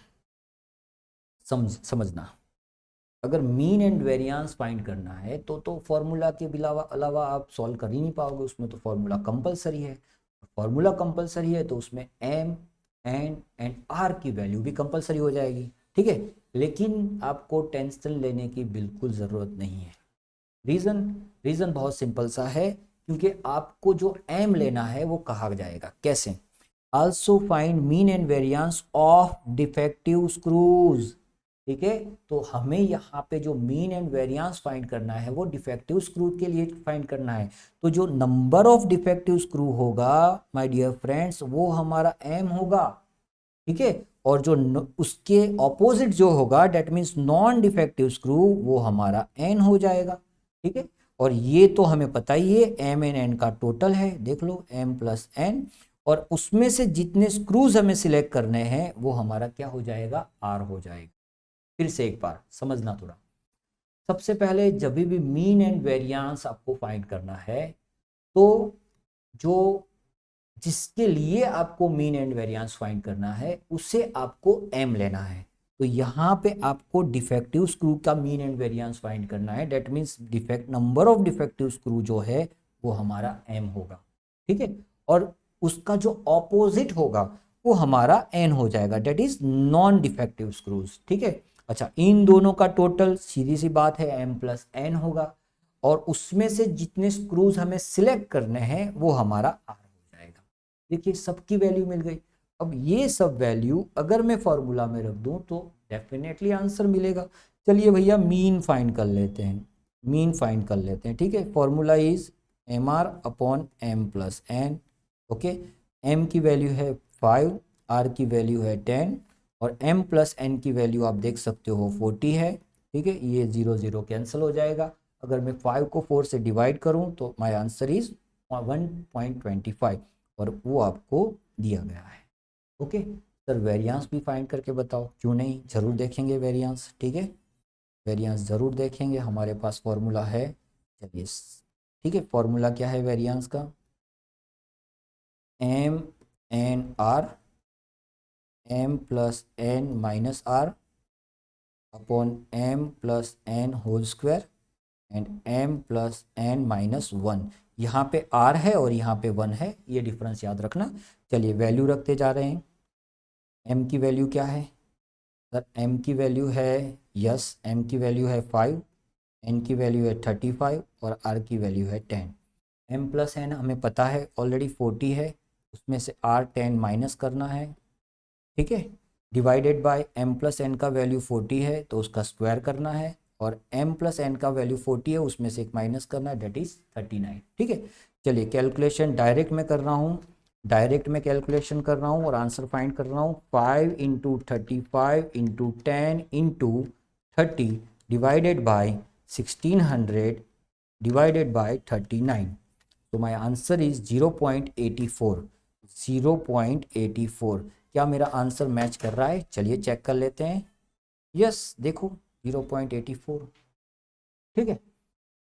समझना, अगर मीन एंड वेरियंस फाइंड करना है तो फॉर्मूला के अलावा आप सॉल्व कर ही नहीं पाओगे, उसमें तो फॉर्मूला कंपलसरी है। फॉर्मूला कंपलसरी है तो उसमें एम एंड आर की वैल्यू भी कंपलसरी हो जाएगी, ठीक है। लेकिन आपको टेंशन लेने की बिल्कुल ज़रूरत नहीं है। रीज़न बहुत सिंपल सा है, क्योंकि आपको जो एम लेना है वो कहा जाएगा कैसे? Also find mean and variance of defective screws, ठीक है। तो हमें यहाँ पे जो मीन एंड वेरियंस फाइंड करना है वो डिफेक्टिव स्क्रू के लिए फाइंड करना है। तो जो नंबर ऑफ डिफेक्टिव स्क्रू होगा माय डियर फ्रेंड्स वो हमारा एम होगा, ठीक है। और जो उसके ऑपोजिट जो होगा that means non defective screw वो हमारा एन हो जाएगा, ठीक है। और ये तो हमें पता ही है एम एन एन का टोटल है, देख लो एम प्लस एन, और उसमें से जितने स्क्रूज हमें सिलेक्ट करने हैं वो हमारा क्या हो जाएगा? आर हो जाएगा। फिर से एक बार समझना थोड़ा। सबसे पहले जब भी मीन एंड वेरियंस आपको फाइंड करना है तो जो जिसके लिए आपको मीन एंड वेरियंस फाइंड करना है उसे आपको एम लेना है। तो यहाँ पे आपको डिफेक्टिव स्क्रू का मीन एंड वेरियंस फाइंड करना है, that means number of defective screw जो है वो हमारा एम होगा, ठीक है। और उसका जो ऑपोजिट होगा वो हमारा एन हो जाएगा, that is non defective screws, ठीक है। अच्छा, इन दोनों का टोटल सीधी सी बात है एम प्लस एन होगा, और उसमें से जितने स्क्रूज हमें सिलेक्ट करने हैं वो हमारा आर हो जाएगा। देखिए सबकी वैल्यू मिल गई। अब ये सब वैल्यू अगर मैं फॉर्मूला में रख दूं तो डेफिनेटली आंसर मिलेगा। चलिए भैया मीन फाइंड कर लेते हैं, मीन फाइंड कर लेते हैं, ठीक है। Formula is m r upon m plus n, okay. M की वैल्यू है 5, आर की वैल्यू है 10 और m प्लस एन की वैल्यू आप देख सकते हो 40 है, ठीक है। ये 0 0 कैंसिल हो जाएगा। अगर मैं 5 को 4 से डिवाइड करूं तो माय आंसर इज 1.25 और वो आपको दिया गया है, ओके। सर वेरिएंस भी फाइंड करके बताओ, क्यों नहीं, जरूर देखेंगे वेरिएंस, ठीक है। वेरिएंस ज़रूर देखेंगे, हमारे पास फॉर्मूला है, चलिए ठीक है। फॉर्मूला क्या है वेरिएंस का? M n r, m plus n minus r upon m plus n whole square and m plus n minus 1। यहाँ पे आर है और यहाँ पे 1 है, ये डिफरेंस याद रखना। चलिए वैल्यू रखते जा रहे हैं। एम की वैल्यू क्या है सर? एम की वैल्यू है, यस एम की वैल्यू है 5, एन की वैल्यू है 35 और आर की वैल्यू है 10। एम प्लस एन हमें पता है ऑलरेडी 40 है, उसमें से आर 10 माइनस करना है, ठीक है। Divided by m plus n का वैल्यू 40 है तो उसका स्क्वायर करना है, और m प्लस एन का वैल्यू 40 है उसमें से एक माइनस करना है, डेट इज 39, ठीक है। चलिए कैलकुलेशन डायरेक्ट में कर रहा हूँ, डायरेक्ट में कैलकुलेशन कर रहा हूँ और आंसर फाइंड कर रहा हूँ। 5 into 35 into 10 into 30 divided by 1600 divided by 39, तो माई आंसर इज 0.84, 0.84। क्या मेरा आंसर मैच कर रहा है? चलिए चेक कर लेते हैं। यस देखो 0.84, ठीक है।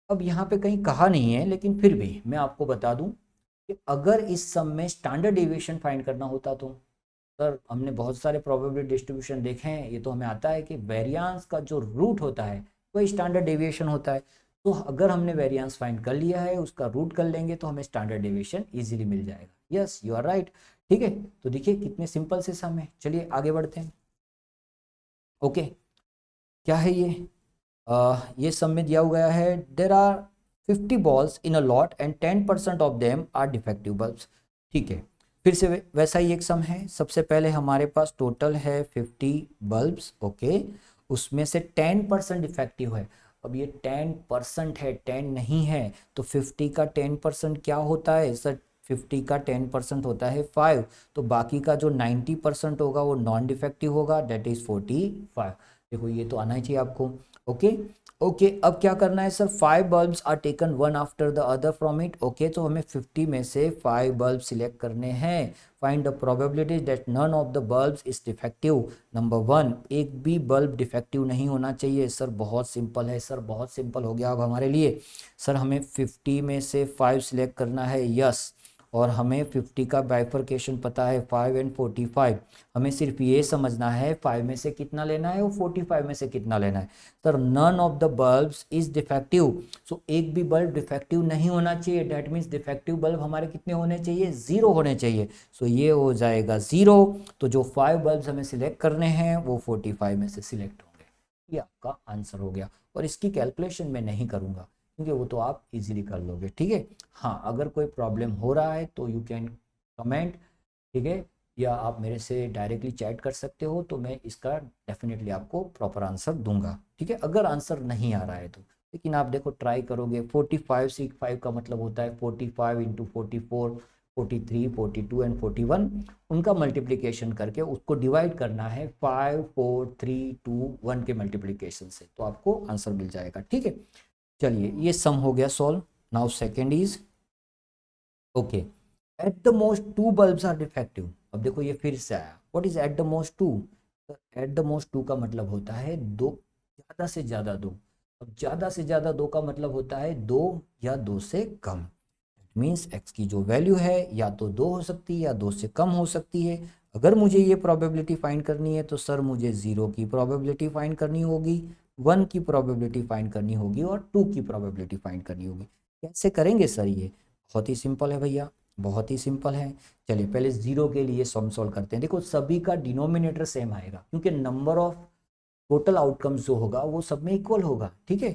अब यहाँ पे कहीं कहा नहीं है लेकिन फिर भी मैं आपको बता दूं कि अगर इस सम में स्टैंडर्ड डेविएशन फाइंड करना होता तो सर हमने बहुत सारे प्रोबेबिलिटी डिस्ट्रीब्यूशन देखे हैं, ये तो हमें आता है कि वेरिएंस का जो रूट होता है वही स्टैंडर्ड डेविएशन होता है। तो अगर हमने वेरिएंस फाइंड कर लिया है, उसका रूट कर लेंगे तो हमें स्टैंडर्ड डेविएशन इजीली मिल जाएगा। Yes you are right. ठीक है, तो देखिए कितने सिंपल से सम है। चलिए आगे बढ़ते हैं। ओके, क्या है ये सम में दिया हुआ है there are 50 balls in a lot and 10% of them are defective bulbs। ठीक है, फिर से वैसा ही एक सम है। सबसे पहले हमारे पास टोटल है 50 बल्ब्स। ओके, उसमें से 10% डिफेक्टिव है। अब ये 10% है, 10 नहीं है, तो 50 का 10% क्या होता है सर? 50 का 10% होता है 5। तो बाकी का जो 90% होगा वो नॉन डिफेक्टिव होगा, डेट इज 45। देखो ये तो आना ही चाहिए आपको। ओके ओके, अब क्या करना है sir? 5 bulbs are taken one after the other from it. Okay, तो हमें 50 में से 5 बल्ब सिलेक्ट करने हैं। Find the probability that none of the bulbs is defective. Number 1, एक भी बल्ब डिफेक्टिव नहीं होना चाहिए। सर बहुत सिंपल है सर, बहुत सिंपल हो गया अब हमारे लिए। सर हमें 50 में से 5 सिलेक्ट करना है। यस, और हमें 50 का बाइफर्केशन पता है 5 एंड 45। हमें सिर्फ ये समझना है 5 में से कितना लेना है और 45 में से कितना लेना है। Sir none of the bulbs is defective. So एक भी बल्ब डिफेक्टिव नहीं होना चाहिए। डेट मीन्स डिफेक्टिव बल्ब हमारे कितने होने चाहिए? 0 होने चाहिए। सो ये हो जाएगा 0। तो जो 5 बल्ब्स हमें सिलेक्ट करने हैं वो 45 में से सिलेक्ट होंगे। ये आपका आंसर हो गया। और इसकी कैलकुलेशन मैं नहीं करूँगा क्योंकि वो तो आप इजीली कर लोगे। ठीक है, हाँ अगर कोई प्रॉब्लम हो रहा है तो यू कैन कमेंट। ठीक है, या आप मेरे से डायरेक्टली चैट कर सकते हो, तो मैं इसका डेफिनेटली आपको प्रॉपर आंसर दूंगा। ठीक है, अगर आंसर नहीं आ रहा है तो। लेकिन आप देखो ट्राई करोगे। 45 से 5 का मतलब होता है 45 इंटू 44, 43, 42 एंड 41। उनका मल्टीप्लिकेशन करके उसको डिवाइड करना है 5, 4, 3, 2, 1 के मल्टीप्लिकेशन से, तो आपको आंसर मिल जाएगा। ठीक है, चलिए ये सम हो गया solve. Now second is okay, at the most 2 bulbs are defective. अब देखो ये फिर से आया, what is at the most 2? At the most 2 का मतलब होता है दो, ज्यादा से ज्यादा दो। अब ज्यादा से ज्यादा दो का मतलब होता है 2 या 2 से कम। मीन्स एक्स की जो वैल्यू है या तो 2 हो सकती है या 2 से कम हो सकती है। अगर मुझे ये प्रोबेबिलिटी फाइंड करनी है तो सर मुझे 0 की प्रोबेबिलिटी फाइंड करनी होगी, 1 की प्रोबेबिलिटी फाइंड करनी होगी और 2 की प्रोबेबिलिटी फाइंड करनी होगी। कैसे करेंगे सर ये? बहुत ही सिंपल है भैया, बहुत ही सिंपल है। चलिए पहले 0 के लिए सम सॉल्व करते हैं। देखो सभी का डिनोमिनेटर सेम आएगा क्योंकि नंबर ऑफ टोटल आउटकम्स जो होगा वो सब में इक्वल होगा। ठीक है,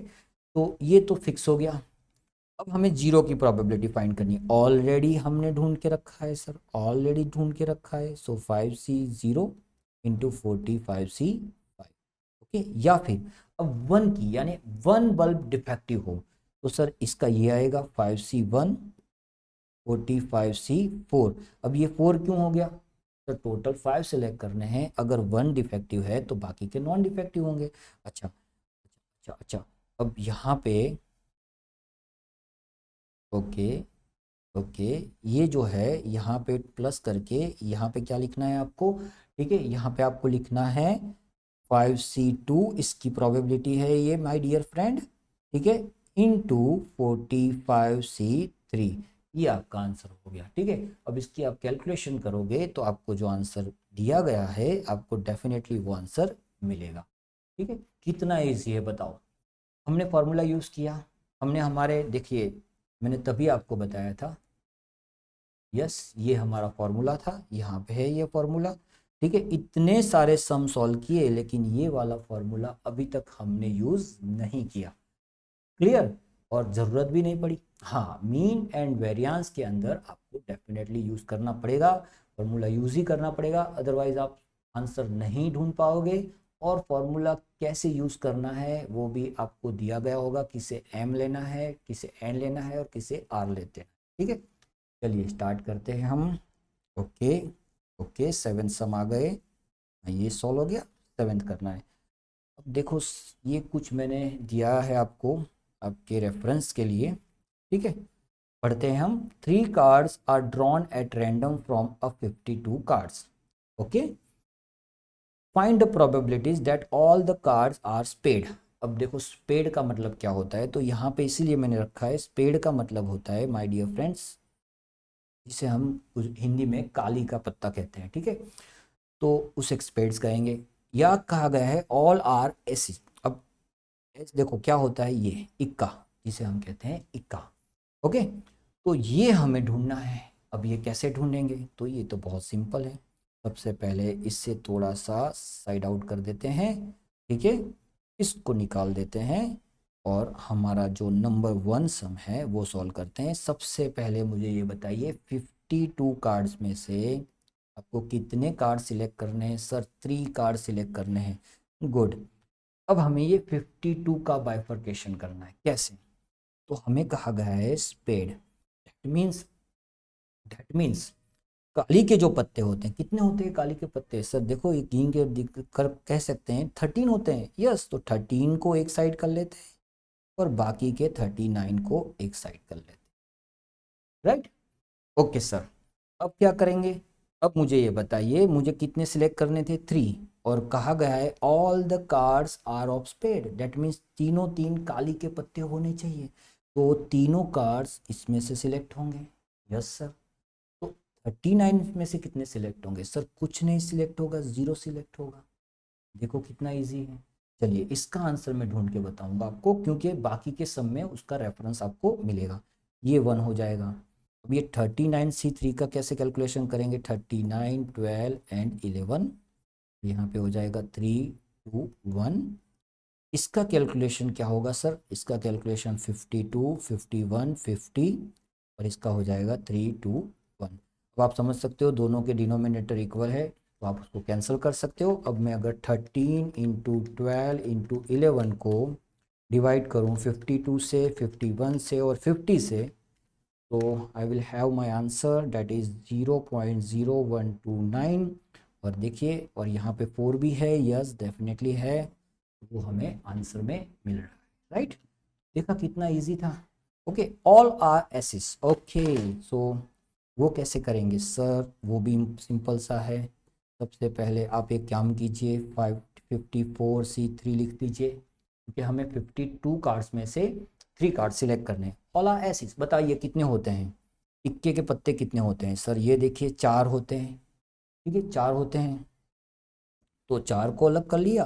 तो ये तो फिक्स हो गया। अब हमें 0 की प्रोबेबिलिटी फाइंड करनी है। ऑलरेडी हमने ढूंढ के रखा है सर, ऑलरेडी ढूंढ के रखा है। सो 5c 0 इंटू 45c 5। ओके, या फिर अब 1 की यानी 1 बल्ब डिफेक्टिव हो तो सर इसका ये आएगा 5c 1, 45c 4। अब ये 4 क्यों हो गया? तो टोटल 5 सेलेक्ट करने हैं, अगर 1 डिफेक्टिव है तो बाकी के नॉन डिफेक्टिव होंगे। अच्छा अच्छा अच्छा, अब यहाँ पे ओके ओके, ये जो है यहाँ पे प्लस करके यहाँ पे क्या लिखना है आपको? ठीक है, यहाँ पे आपको लिखना है 5c2, इसकी प्रोबेबिलिटी है ये माय डियर फ्रेंड। ठीक है, इनटू 45c3। ये आपका आंसर हो गया। ठीक है, अब इसकी आप कैलकुलेशन करोगे तो आपको जो आंसर दिया गया है आपको डेफिनेटली वो आंसर मिलेगा। ठीक है, कितना ईजी है बताओ। हमने फॉर्मूला यूज़ किया, हमने हमारे देखिए मैंने तभी आपको बताया था। यस, ये हमारा फॉर्मूला था, यहाँ पे है ये फॉर्मूला। ठीक है, इतने सारे सम सॉल्व किए लेकिन ये वाला फॉर्मूला अभी तक हमने यूज नहीं किया। क्लियर? और ज़रूरत भी नहीं पड़ी। हाँ, मीन एंड वेरियांस के अंदर आपको डेफिनेटली यूज करना पड़ेगा, फॉर्मूला यूज ही करना पड़ेगा, अदरवाइज आप आंसर नहीं ढूंढ पाओगे। और फॉर्मूला कैसे यूज करना है वो भी आपको दिया गया होगा, किसे एम लेना है, किसे एन लेना है और किसे आर लेते हैं। ठीक है, चलिए स्टार्ट करते हैं हम। ओके ओके, 7 सम आ गए, ये सॉल्व हो गया। 7th करना है। अब देखो ये कुछ मैंने दिया है आपको आपके रेफरेंस के लिए। ठीक है, पढ़ते हैं हम। 3 cards are drawn at random from a 52 cards. Okay, find the probabilities that all the cards are spade. अब देखो स्पेड का मतलब क्या होता है, तो यहाँ पे इसीलिए मैंने रखा है। स्पेड का मतलब होता है माय डियर फ्रेंड्स, जिसे हम हिंदी में काली का पत्ता कहते हैं। ठीक है, तो उसे स्पेड्स कहेंगे। या कहा गया है ऑल आर एसी। अब देखो क्या होता है, ये इक्का, जिसे हम कहते हैं इक्का। ओके, तो ये हमें ढूंढना है। अब ये कैसे ढूंढेंगे, तो ये तो बहुत सिंपल है। सबसे पहले इससे थोड़ा सा साइड आउट कर देते हैं, ठीक है, इसको निकाल देते हैं और हमारा जो नंबर 1 सम है वो सॉल्व करते हैं। सबसे पहले मुझे ये बताइए 52 कार्ड्स में से आपको कितने कार्ड सिलेक्ट करने हैं? सर 3 कार्ड सिलेक्ट करने हैं। गुड। अब हमें ये 52 का बाइफर्केशन करना है। कैसे? तो हमें कहा गया है स्पेड, दैट मीन्स काली के जो पत्ते होते हैं, कितने होते हैं काली के पत्ते? सर देखो ये गिन के कर कह सकते हैं 13 होते हैं। यस, तो 13 को एक साइड कर लेते हैं और बाकी के 39 को एक साइड कर लेते हैं। Right, okay sir. अब क्या करेंगे? अब मुझे ये बताइए, मुझे कितने सिलेक्ट करने थे? 3। और कहा गया है all the cards are of spade, that means तीनों 3 काली के पत्ते होने चाहिए। तो तीनों कार्ड्स इसमें से सिलेक्ट होंगे। Yes sir. तो 39 में से कितने सिलेक्ट होंगे? सर कुछ नहीं सिलेक्ट होगा, 0 सिलेक्ट होगा। देखो कितना इजी है। चलिए इसका आंसर मैं ढूंढ के बताऊंगा आपको, क्योंकि बाकी के सब में उसका रेफरेंस आपको मिलेगा। ये 1 हो जाएगा। अब ये 39C3 का कैसे कैलकुलेशन करेंगे? 39, 12 एंड 11, यहाँ पे हो जाएगा 3, 2, 1। इसका कैलकुलेशन क्या होगा सर? इसका कैलकुलेशन 52, 51, 50 और इसका हो जाएगा 3, 2, 1। अब आप समझ सकते हो दोनों के डिनोमिनेटर इक्वल है, तो आप उसको कैंसिल कर सकते हो। अब मैं अगर 13 इंटू 12 इंटू 11 को डिवाइड करूँ 52 से, 51 से और 50 से, तो I will have my answer that is 0.0129। और देखिए, और यहाँ पे 4 भी है। यस डेफिनेटली है, वो हमें आंसर में मिल रहा है। राइट, देखा कितना इजी था। Okay, all are aces. Okay, so वो कैसे करेंगे सर? वो भी सिंपल सा है। सबसे पहले आप एक काम कीजिए, 54C3 लिख दीजिए, क्योंकि हमें 52 कार्ड्स में से 3 कार्ड सिलेक्ट करने हैं। ऑल आर एसिस, बताइए कितने होते हैं? इक्के के पत्ते कितने होते हैं? सर ये देखिए 4 होते हैं। ठीक है, 4 होते हैं, तो 4 को अलग कर लिया।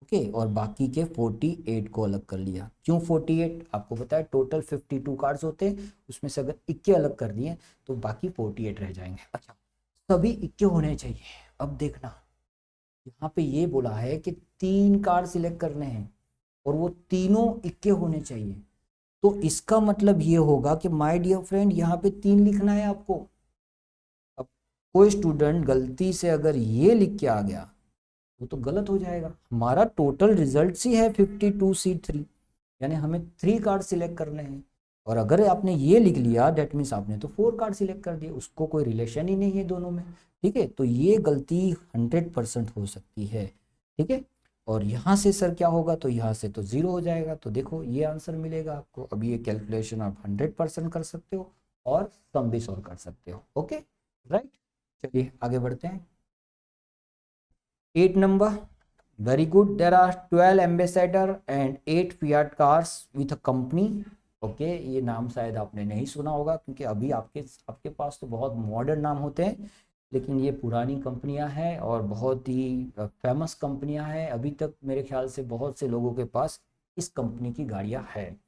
ओके, और बाकी के 48 को अलग कर लिया। क्यों 48? आपको पता है टोटल 52 कार्ड्स होते हैं, उसमें से अगर इक्के अलग कर दिए तो बाकी 48 रह जाएंगे। अच्छा, सभी इक्के होने चाहिए। अब देखना, यहाँ पे ये बोला है कि 3 कार्ड सिलेक्ट करने हैं और वो तीनों इक्के होने चाहिए। तो इसका मतलब ये होगा कि माय डियर फ्रेंड, यहाँ पे 3 लिखना है आपको। अब कोई स्टूडेंट गलती से अगर ये लिख के आ गया वो तो गलत हो जाएगा। हमारा टोटल रिजल्ट ही है 52C3, यानी हमें 3 कार्ड सिलेक्ट करने हैं। और अगर आपने ये लिख लिया डेट मीन्स आपने तो 4 कार्ड सिलेक्ट कर दिए, उसको कोई रिलेशन ही नहीं है दोनों में। ठीक है, तो ये गलती 100% हो सकती है। ठीक है, और यहाँ से सर क्या होगा? तो यहाँ से तो 0 हो जाएगा। तो देखो ये आंसर मिलेगा आपको। अब ये कैलकुलेशन आप 100% कर सकते हो और सम भी सॉल्व कर सकते हो। ओके राइट, चलिए आगे बढ़ते हैं। 8 number, very good. There are 12 ambassador and 8 Fiat cars with a company. Okay, ये नाम शायद आपने नहीं सुना होगा, क्योंकि अभी आपके पास तो बहुत मॉडर्न नाम होते हैं, लेकिन ये पुरानी कंपनियां हैं और बहुत ही फेमस कंपनियां हैं। अभी तक मेरे ख्याल से बहुत से लोगों के पास इस कंपनी की गाड़ियां हैं।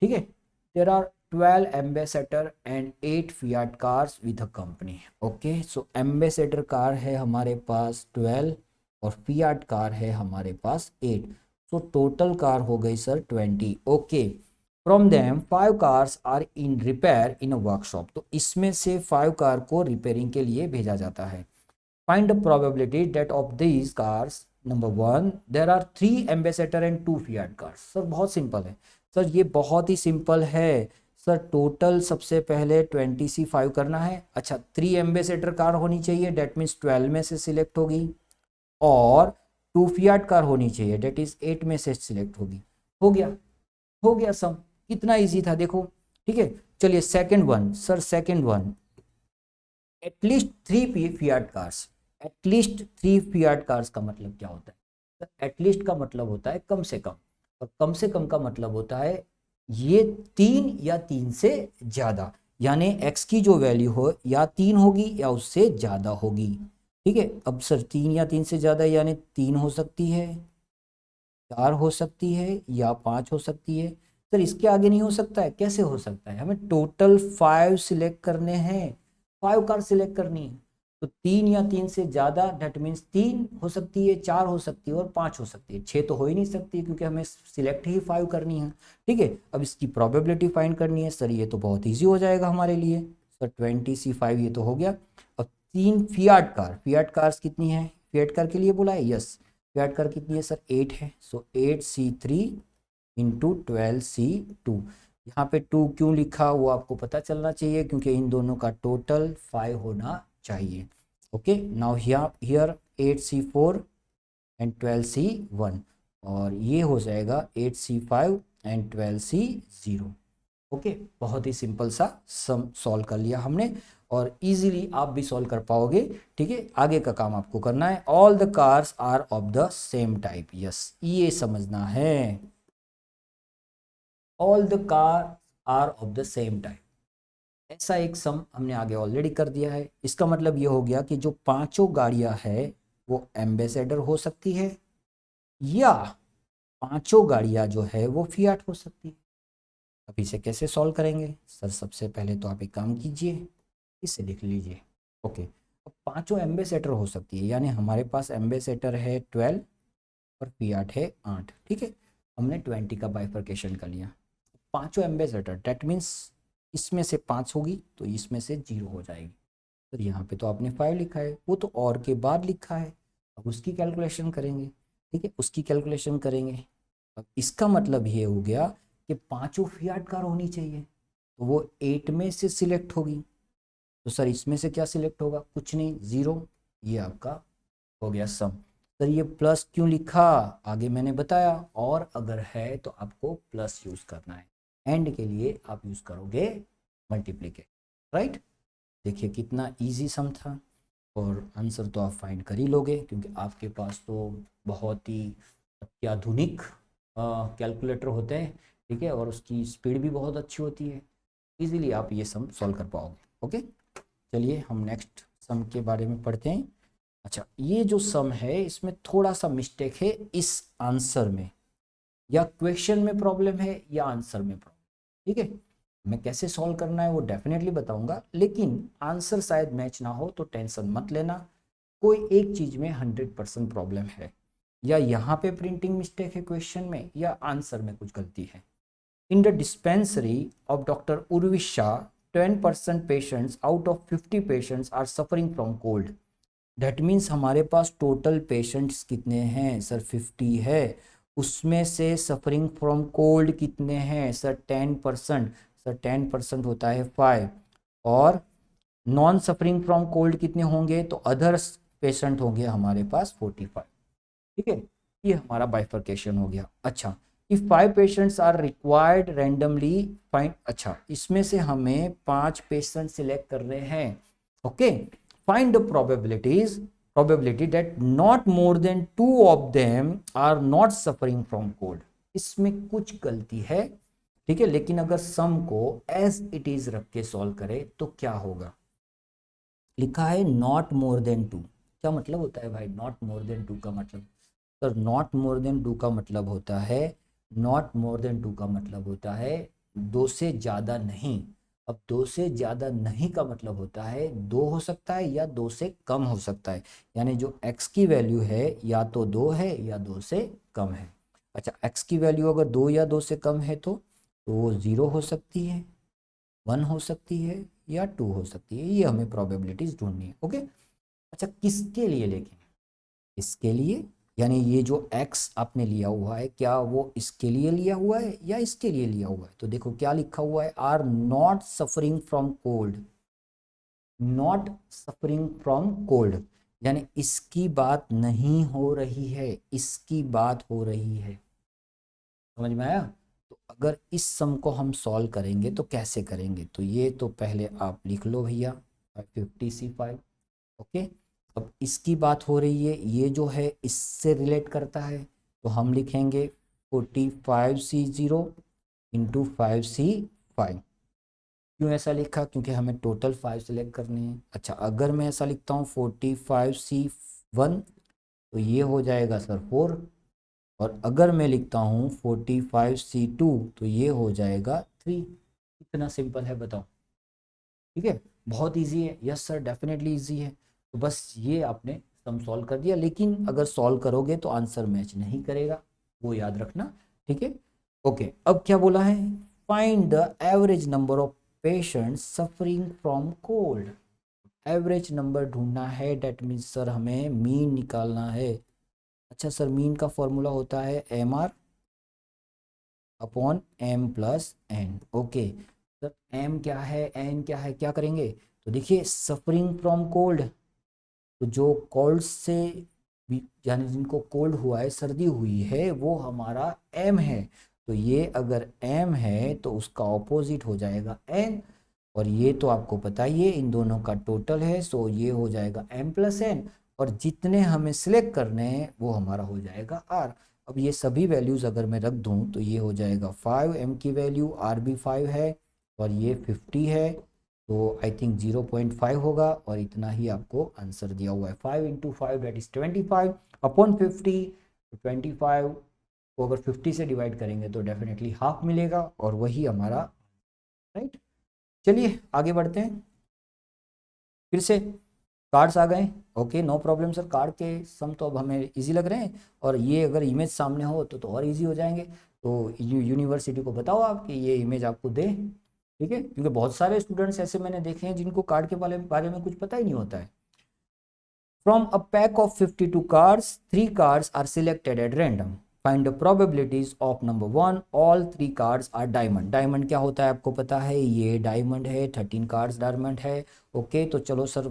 ठीक है, there are 12 ambassador and 8 fiat cars with a company. Okay, so ambassador car है हमारे पास 12 और फियाट कार है हमारे पास 8। सो टोटल कार हो गई sir 20। Okay, from them 5 cars are in repair in a workshop. तो इसमें से 5 कार को रिपेयरिंग के लिए भेजा जाता है। Find the probability that of these cars, number 1 there are 3 ambassador and 2 fiat cars. Sir बहुत सिंपल है सर, ये बहुत ही सिंपल है सर। टोटल सबसे पहले 20C5 करना है। अच्छा, 3 एम्बेसडर कार होनी चाहिए, डेट मीन्स 12 में से सिलेक्ट होगी, और 2 फियाट कार होनी चाहिए, डेट इज 8 में से सिलेक्ट होगी। हो गया, हो गया सम। कितना इजी था देखो। ठीक है, चलिए second one sir, second one at least 3 Fiat cars. At least 3 Fiat cars का मतलब क्या होता है? एटलीस्ट का मतलब होता है कम से कम, और कम से कम का मतलब होता है ये 3 या 3 से ज्यादा, यानी x की जो वैल्यू हो या 3 होगी या उससे ज्यादा होगी। ठीक है, अब सर 3 या 3 से ज्यादा यानी 3 हो सकती है, 4 हो सकती है या 5 हो सकती है। सर इसके आगे नहीं हो सकता है, कैसे हो सकता है? हमें टोटल 5 सिलेक्ट करने हैं, 5 कार सिलेक्ट करनी है, तो 3 या 3 से ज़्यादा, डेट मीन्स 3 हो सकती है, 4 हो सकती है और 5 हो सकती है, 6 तो हो ही नहीं सकती क्योंकि हमें सिलेक्ट ही 5 करनी है। ठीक है, अब इसकी प्रोबेबिलिटी फाइंड करनी है। सर ये तो बहुत ईजी हो जाएगा हमारे लिए। सर 20C5 ये तो हो गया। अब 3 फियाट कार, फियाट कार्स कितनी है? फियाट कार के लिए बोला है, यस। फियाट कार कितनी है सर? 8 है। सो 8C3 इंटू 12C2। यहाँ पे 2 क्यों लिखा वो आपको पता चलना चाहिए, क्योंकि इन दोनों का टोटल 5 होना चाहिए। Okay, now here 8C4 and 12C1, और ये हो जाएगा 8C5 एंड 12C0। ओके, बहुत ही सिंपल सा सम सॉल्व कर लिया हमने, और इजीली आप भी सॉल्व कर पाओगे। ठीक है, आगे का काम आपको करना है। All the cars are of the same type, yes, ये समझना है। All the car are of the same type, ऐसा एक सम हमने आगे ऑलरेडी कर दिया है। इसका मतलब ये हो गया कि जो पांचों गाड़ियां है वो एम्बेसडर हो सकती है, या पांचों गाड़ियां जो है वो फियाट हो सकती है। अब इसे कैसे सॉल्व करेंगे? सर सबसे पहले तो आप एक काम कीजिए, इसे लिख लीजिए। ओके, अब पांचों एम्बेसडर हो सकती है, यानी हमारे पास एम्बेसडर है 12 और फियाट है 8। ठीक है, हमने 20 का बाइफर्केशन कर लिया। पांचों एम्बेसडर, डेट मीन्स इसमें से 5 होगी तो इसमें से 0 हो जाएगी। तो यहाँ पे तो आपने 5 लिखा है, वो तो और के बाद लिखा है। अब उसकी कैलकुलेशन करेंगे। ठीक है, उसकी कैलकुलेशन करेंगे। अब इसका मतलब ये हो गया कि पांचों फियाट कार होनी चाहिए, तो वो 8 में से सिलेक्ट होगी। तो सर इसमें से क्या सिलेक्ट होगा? कुछ नहीं, 0। ये आपका हो गया सम। सर ये प्लस क्यों लिखा? आगे मैंने बताया, और अगर है तो आपको प्लस यूज करना है, एंड के लिए आप यूज करोगे मल्टीप्लीकेट, राइट। देखिए कितना इजी सम था, और आंसर तो आप फाइंड कर ही लोगे क्योंकि आपके पास तो बहुत ही अत्याधुनिक कैलकुलेटर होते हैं। ठीक है, और उसकी स्पीड भी बहुत अच्छी होती है, इजीली आप ये सम सॉल्व कर पाओगे। ओके, चलिए हम नेक्स्ट सम के बारे में पढ़ते हैं। अच्छा, ये जो सम है इसमें थोड़ा सा मिस्टेक है इस आंसर में, या क्वेश्चन में प्रॉब्लम है या आंसर में प्रॉब्लम। ठीक है, मैं कैसे सॉल्व करना है वो डेफिनेटली बताऊंगा, लेकिन आंसर शायद मैच ना हो तो टेंशन मत लेना। कोई एक चीज में 100% प्रॉब्लम है, या यहाँ पे प्रिंटिंग मिस्टेक है क्वेश्चन में, या आंसर में कुछ गलती है। In the dispensary of doctor Urvisha 10% patients out of 50 patients are suffering from cold. That means हमारे पास टोटल पेशेंट्स कितने हैं? सर 50 है। उसमें से सफरिंग फ्रॉम कोल्ड कितने हैं? सर 10%। सर 10% होता है 5, और नॉन सफरिंग फ्रॉम कोल्ड कितने होंगे? तो अदर्स पेशेंट होंगे हमारे पास 45। ठीक है, ये हमारा बाइफर्केशन हो गया। अच्छा, if 5 patients are required randomly find, अच्छा इसमें से हमें 5 पेशेंट सिलेक्ट कर रहे हैं। Okay, find the probability that not more than 2 of them are not suffering from cold। इसमें कुछ गलती है। ठीक है, लेकिन अगर सम को एज इट इज रख के सॉल्व करें तो क्या होगा? लिखा है नॉट मोर देन 2। क्या मतलब होता है भाई नॉट मोर देन 2 का मतलब? सर नॉट मोर देन 2 का मतलब होता है, नॉट मोर देन 2 का मतलब होता है 2 से ज़्यादा नहीं। अब 2 से ज़्यादा नहीं का मतलब होता है 2 हो सकता है या 2 से कम हो सकता है, यानी जो x की वैल्यू है या तो 2 है या 2 से कम है। अच्छा, x की वैल्यू अगर 2 या 2 से कम है तो वो 0 हो सकती है, 1 हो सकती है, या 2 हो सकती है। ये हमें प्रोबेबिलिटीज ढूंढनी है। ओके, अच्छा किसके लिए? लेकिन इसके लिए, यानी ये जो x आपने लिया हुआ है क्या वो इसके लिए लिया हुआ है या इसके लिए लिया हुआ है? तो देखो क्या लिखा हुआ है, are not suffering from cold. Not suffering from cold, यानी इसकी बात नहीं हो रही है, इसकी बात हो रही है। समझ में आया? तो अगर इस सम को हम सॉल्व करेंगे तो कैसे करेंगे? तो ये तो पहले आप लिख लो भैया 50C5। ओके, अब इसकी बात हो रही है, ये जो है इससे रिलेट करता है, तो हम लिखेंगे 45C0 इंटू 5C5। क्यों ऐसा लिखा? क्योंकि हमें टोटल 5 सिलेक्ट करने हैं। अच्छा, अगर मैं ऐसा लिखता हूँ 45C1 तो ये हो जाएगा सर 4, और अगर मैं लिखता हूँ 45C2 तो ये हो जाएगा 3। इतना सिंपल है, बताओ। ठीक है, बहुत इजी है। यस सर, डेफिनेटली इजी है। तो बस ये आपने सम सॉल्व कर दिया, लेकिन अगर सॉल्व करोगे तो आंसर मैच नहीं करेगा, वो याद रखना। ठीक है, ओके। अब क्या बोला है, find the average number of patients suffering from cold. Average number ढूंढना है, डेट मीन्स सर हमें मीन निकालना है। अच्छा सर, मीन का फॉर्मूला होता है MR upon M+N। Okay sir, M क्या है, N क्या है, क्या करेंगे? तो देखिए, सफरिंग फ्रॉम कोल्ड, तो जो कोल्ड से यानी जिनको कोल्ड हुआ है, सर्दी हुई है, वो हमारा M है। तो ये अगर M है तो उसका ऑपोजिट हो जाएगा N। और ये तो आपको पता ही है, इन दोनों का टोटल है, सो ये हो जाएगा M+N। और जितने हमें सिलेक्ट करने हैं वो हमारा हो जाएगा R। अब ये सभी वैल्यूज़ अगर मैं रख दूं तो ये हो जाएगा 5, M की वैल्यू, R भी 5 है, और ये 50 है, तो आई थिंक 0.5 होगा। और इतना ही आपको आंसर दिया हुआ है। 5 × 5 दैट इज 25 अपॉन 50। 25 को अगर 50 से डिवाइड करेंगे तो डेफिनेटली हाफ मिलेगा, और वही हमारा, राइट। चलिए आगे बढ़ते हैं। फिर से कार्ड्स आ गए। Okay, no problem sir, card के सम तो अब हमें इजी लग रहे हैं, और ये अगर इमेज सामने हो तो और इजी हो जाएंगे। तो यूनिवर्सिटी को बताओ आप कि ये इमेज आपको दे। ठीक है, क्योंकि बहुत सारे स्टूडेंट्स ऐसे मैंने देखे हैं जिनको कार्ड के बारे में कुछ पता ही नहीं होता है। From a pack of 52 cards 3 cards are selected at random. Find the probabilities of number 1 all 3 cards are diamond. Diamond क्या होता है आपको पता है, ये डायमंड है, 13 कार्ड्स डायमंड है। ओके, तो चलो सर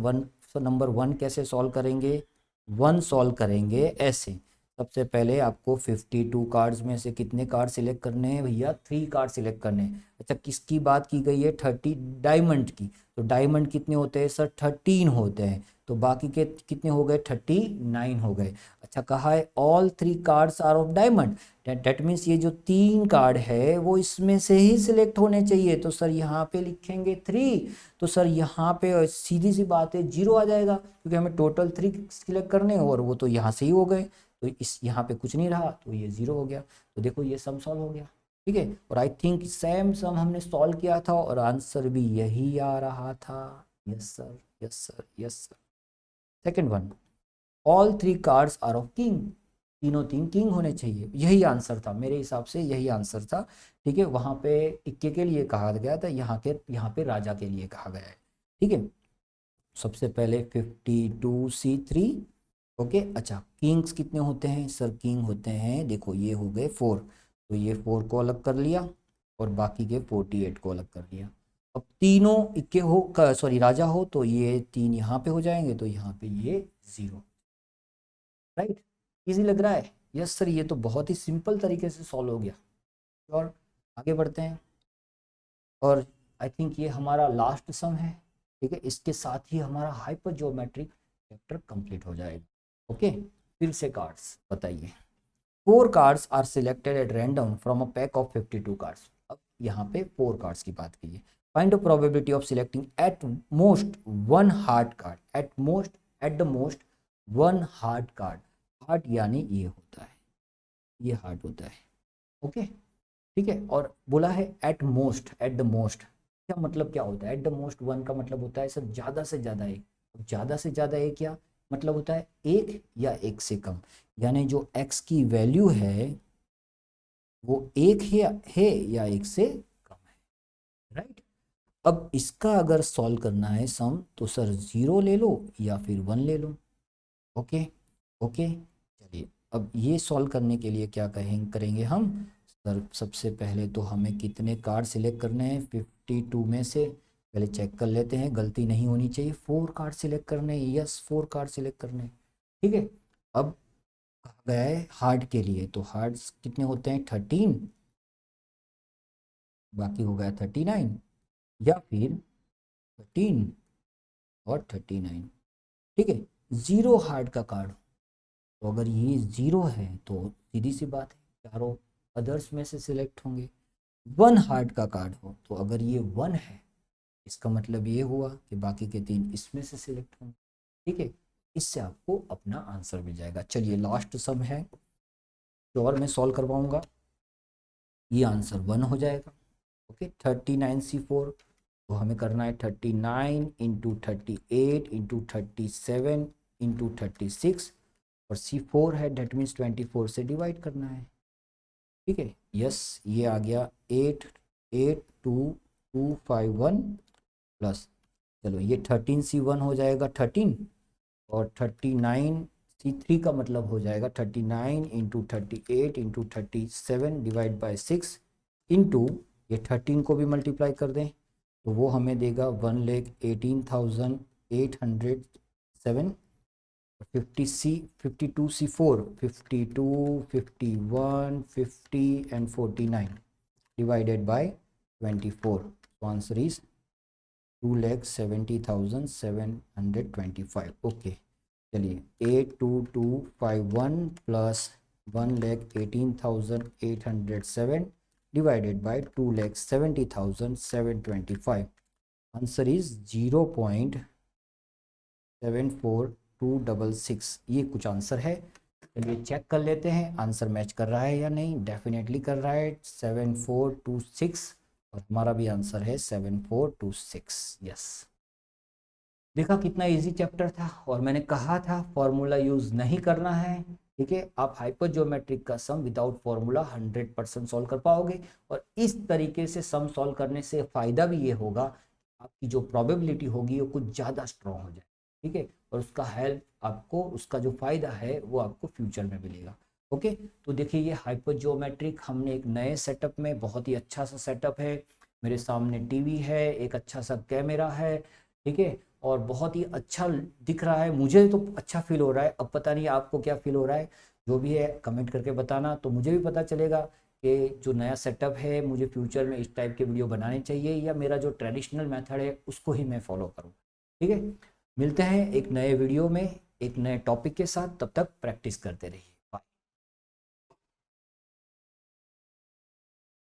नंबर 1 कैसे सॉल्व करेंगे? 1 सॉल्व करेंगे ऐसे। सबसे पहले आपको 52 कार्ड्स में से कितने कार्ड सिलेक्ट करने हैं भैया? 3 कार्ड सिलेक्ट करने हैं। अच्छा, किसकी बात की गई है? 30 डायमंड की। तो डायमंड कितने होते हैं सर? 13 होते हैं। तो बाकी के कितने हो गए? 39 हो गए। अच्छा, कहा है all 3 cards are of diamond, that means ये जो 3 कार्ड है वो इसमें से ही सिलेक्ट होने चाहिए। तो सर यहाँ पे लिखेंगे 3, तो सर यहाँ पे सीधी सी बात है 0 आ जाएगा, क्योंकि हमें टोटल 3 सिलेक्ट करने हैं, और वो तो यहाँ से ही हो गए। तो इस यहाँ पे कुछ नहीं रहा, तो ये 0 हो गया। तो देखो ये सम सॉल्व हो गया। ठीक है, और आई थिंक सेम सम हमने सॉल्व किया था और आंसर भी यही आ रहा था। Yes sir, yes sir, yes sir. Second one, all 3 cards are of king. तीनों 3 किंग होने चाहिए, यही आंसर था मेरे हिसाब से, यही आंसर था। ठीक है, वहां पे इक्के के लिए कहा गया था, यहाँ पे राजा के लिए कहा गया है। ठीक है, सबसे पहले 52C3। ओके, अच्छा किंग्स कितने होते हैं सर? किंग होते हैं, देखो ये हो गए 4, तो ये 4 को अलग कर लिया, और बाकी के 48 को अलग कर लिया। अब तीनों इक्के हो, सॉरी राजा हो, तो ये 3 यहाँ पे हो जाएंगे, तो यहाँ पे ये 0। राइट, इजी लग रहा है? यस सर, ये तो बहुत ही सिंपल तरीके से सॉल्व हो गया। और आगे बढ़ते हैं, और आई थिंक ये हमारा लास्ट सम है। ठीक है, इसके साथ ही हमारा हाइपर ज्योमेट्रिक चैप्टर कंप्लीट हो जाएगा। ओके, फिर से कार्ड्स बताइए। 4 cards are selected at random from a pack of 52 cards. अब यहाँ पे 4 कार्ड्स की बात की है। Find the probability of selecting at most 1 heart card. At most, at the most 1 heart card. Heart यानी ये होता है, ये हार्ड होता है। ओके, ठीक है, और बोला है eight most, at the most, क्या मतलब क्या होता है? एट द मोस्ट 1 का मतलब होता है सर ज़्यादा से ज़्यादा एक। ज़्यादा से ज़्यादा एक क्या मतलब होता है? एक या एक से कम, यानी जो x की वैल्यू है वो एक है या एक से कम है। राइट, अब इसका अगर सॉल्व करना है सम, तो सर 0 ले लो या फिर 1 ले लो। ओके, ओके, चलिए अब ये सॉल्व करने के लिए क्या करेंगे हम? सर सबसे पहले तो हमें कितने कार्ड सिलेक्ट करने हैं 52 में से? पहले चेक कर लेते हैं, गलती नहीं होनी चाहिए। 4 कार्ड सिलेक्ट करने हैं, यस 4 कार्ड सिलेक्ट करने हैं। ठीक है, अब गया है हार्ड के लिए, तो हार्ड्स कितने होते हैं? 13, बाकी हो गया 39, या फिर 13 और 39। ठीक है, 0 हार्ड का कार्ड, तो अगर ये 0 है तो सीधी सी बात है चारों अदर्स में से सिलेक्ट होंगे। 1 हार्ड का कार्ड हो, तो अगर ये 1 है, इसका मतलब ये हुआ कि बाकी के 3 इसमें से सिलेक्ट होंगे। ठीक है, इससे आपको अपना आंसर मिल जाएगा। चलिए लास्ट सम है, श्योर मैं सॉल्व करवाऊंगा, ये आंसर 1 हो जाएगा। ओके 39C4, तो हमें करना है 39 इंटू 38 इंटू 37 इंटू 36, और C4 है डेट मीन्स 24 से डिवाइड करना है। ठीक है, यस ये आ गया 882251 प्लस, चलो ये 13C1 हो जाएगा 13, और 39C3 का मतलब हो जाएगा 39 into 38 into 37 divide by 6 into ये 13 को भी मल्टीप्लाई कर दें तो वो हमें देगा 1,18,807। 52C4 52 51 50 and 49 divided by 24, so answer is 2,70,725। Okay चलिए 82251 plus 1,18,807 divided by 2,70,725, answer is 0.742266। ये कुछ आंसर है, चलिए चेक कर लेते हैं आंसर मैच कर रहा है या नहीं। डेफिनेटली कर रहा है 7426, और हमारा भी आंसर है 7426। यस, देखा कितना इजी चैप्टर था, और मैंने कहा था फॉर्मूला यूज नहीं करना है। ठीक है, आप हाइपर ज्योमेट्रिक का सम विदाउट फॉर्मूला 100% सॉल्व कर पाओगे, और इस तरीके से सम सॉल्व करने से फायदा भी ये होगा आपकी जो प्रोबेबिलिटी होगी वो कुछ ज़्यादा स्ट्रॉन्ग हो जाए। ठीक है, और उसका हेल्प आपको, उसका जो फायदा है वो आपको फ्यूचर में मिलेगा। ओके, तो देखिए ये हाइपर ज्योमेट्रिक हमने एक नए सेटअप में, बहुत ही अच्छा सा सेटअप है, मेरे सामने टीवी है, एक अच्छा सा कैमरा है। ठीक है, और बहुत ही अच्छा दिख रहा है, मुझे तो अच्छा फील हो रहा है। अब पता नहीं आपको क्या फील हो रहा है, जो भी है कमेंट करके बताना, तो मुझे भी पता चलेगा कि जो नया सेटअप है मुझे फ्यूचर में इस टाइप के वीडियो बनाने चाहिए, या मेरा जो ट्रेडिशनल मेथड है उसको ही मैं फॉलो करूँ। ठीक है, मिलते हैं एक नए वीडियो में एक नए टॉपिक के साथ, तब तक प्रैक्टिस करते रहिए।